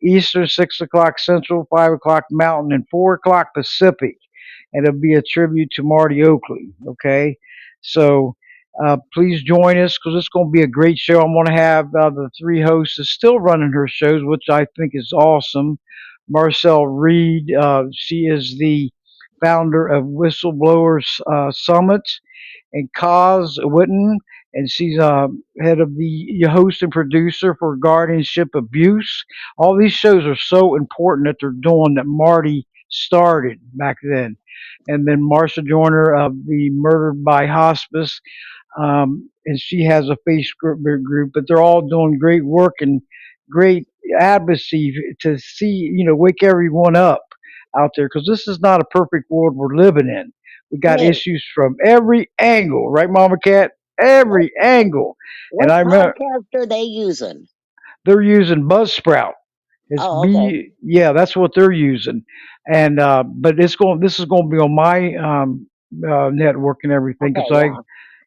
Speaker 1: Eastern, 6 o'clock Central, 5 o'clock Mountain, and 4 o'clock Pacific. And it'll be a tribute to Marty Oakley. Okay. So please join us because it's going to be a great show. I'm going to have the three hosts is still running her shows, which I think is awesome. Marcel Reed, she is the founder of Whistleblowers Summit, and Kaz Witten, and she's head of the host and producer for Guardianship Abuse. All these shows are so important that they're doing that Marty started back then. And then Marsha Joyner of the Murdered by Hospice, and she has a Facebook group, but they're all doing great work and great advocacy to see, wake everyone up out there because this is not a perfect world we're living in. We got
Speaker 3: hey,
Speaker 1: issues from every angle, right, Mama Cat?
Speaker 3: what
Speaker 1: Every angle. And
Speaker 3: what
Speaker 1: I remember
Speaker 3: podcast are they using?
Speaker 1: they're using Buzzsprout. It's
Speaker 3: Oh, okay.
Speaker 1: yeah, that's what they're using. And but this is going to be on my network and everything because
Speaker 3: Okay,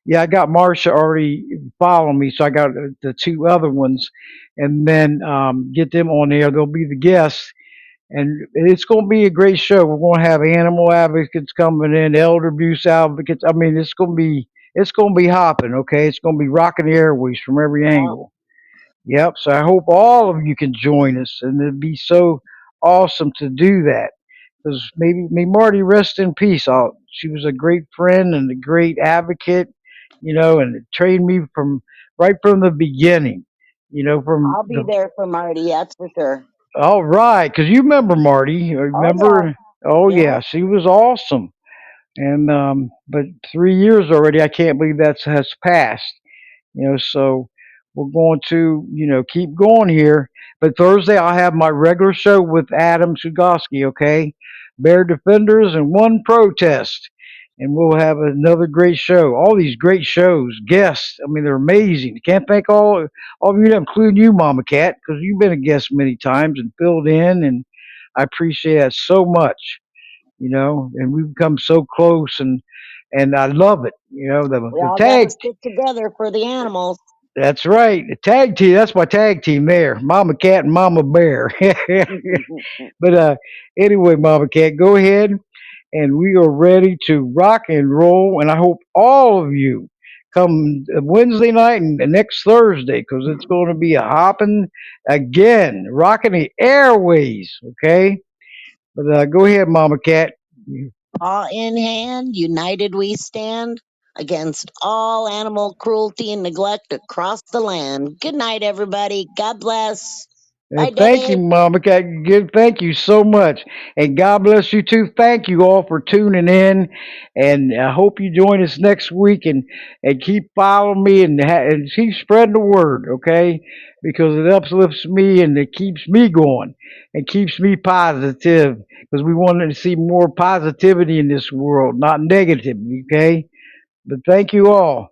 Speaker 3: yeah.
Speaker 1: I got Marsha already following me, so I got the two other ones, and then get them on there. They'll be the guests, and it's going to be a great show. We're going to have animal advocates coming in, elder abuse advocates. I mean, it's going to be hopping. Okay, it's going to be rocking the airways from every
Speaker 3: Wow.
Speaker 1: angle. Yep. So I hope all of you can join us, and it'd be so awesome to do that. Because maybe may Marty rest in peace. She was a great friend and a great advocate, and it trained me from right from the beginning. From
Speaker 3: I'll be
Speaker 1: the
Speaker 3: there for Marty, that's for sure.
Speaker 1: all right, because you remember Marty, you
Speaker 3: Oh yeah.
Speaker 1: remember? Oh
Speaker 3: Yeah.
Speaker 1: yeah, she was awesome. And but 3 years already, I can't believe that has passed. So we're going to, keep going here. But Thursday I'll have my regular show with Adam Sugoski, okay? Bear Defenders and One Protest. and we'll have another great show. All these great shows, guests. I mean, they're amazing. Can't thank all of you, including you, Mama Cat, because you've been a guest many times and filled in, and I appreciate that so much. And we've become so close, and I love it.
Speaker 3: We
Speaker 1: The
Speaker 3: all got to
Speaker 1: tag.
Speaker 3: stick together for the animals.
Speaker 1: That's right. The tag team. That's my tag team there. Mama Cat and Mama Bear. But anyway, Mama Cat, go ahead, and we are ready to rock and roll. And I hope all of you come Wednesday night and next Thursday, because it's going to be a hopping again, rocking the airways. Okay, but go ahead, Mama Cat.
Speaker 3: Paw in hand, united we stand against all animal cruelty and neglect across the land. Good night, everybody. God bless. Bye,
Speaker 1: Thank you,
Speaker 3: Dave.
Speaker 1: Mama Cat. Thank you so much. And God bless you too. Thank you all for tuning in. And I hope you join us next week and keep following me and keep spreading the word, okay? Because it uplifts me and it keeps me going and keeps me positive because we want to see more positivity in this world, not negative, okay? But thank you all.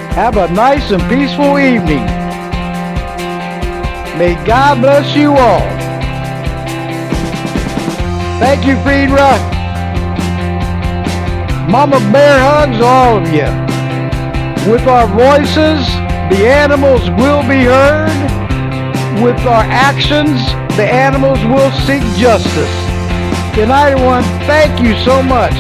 Speaker 1: Have a nice and peaceful evening. May God bless you all. Thank you, Friedra. Mama Bear hugs all of you. With our voices, the animals will be heard. With our actions, the animals will seek justice. Good night, everyone. Thank you so much.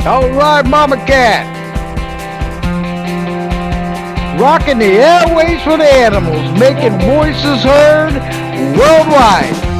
Speaker 1: All right, Mama Cat. Rocking the airways for the animals, making voices heard worldwide.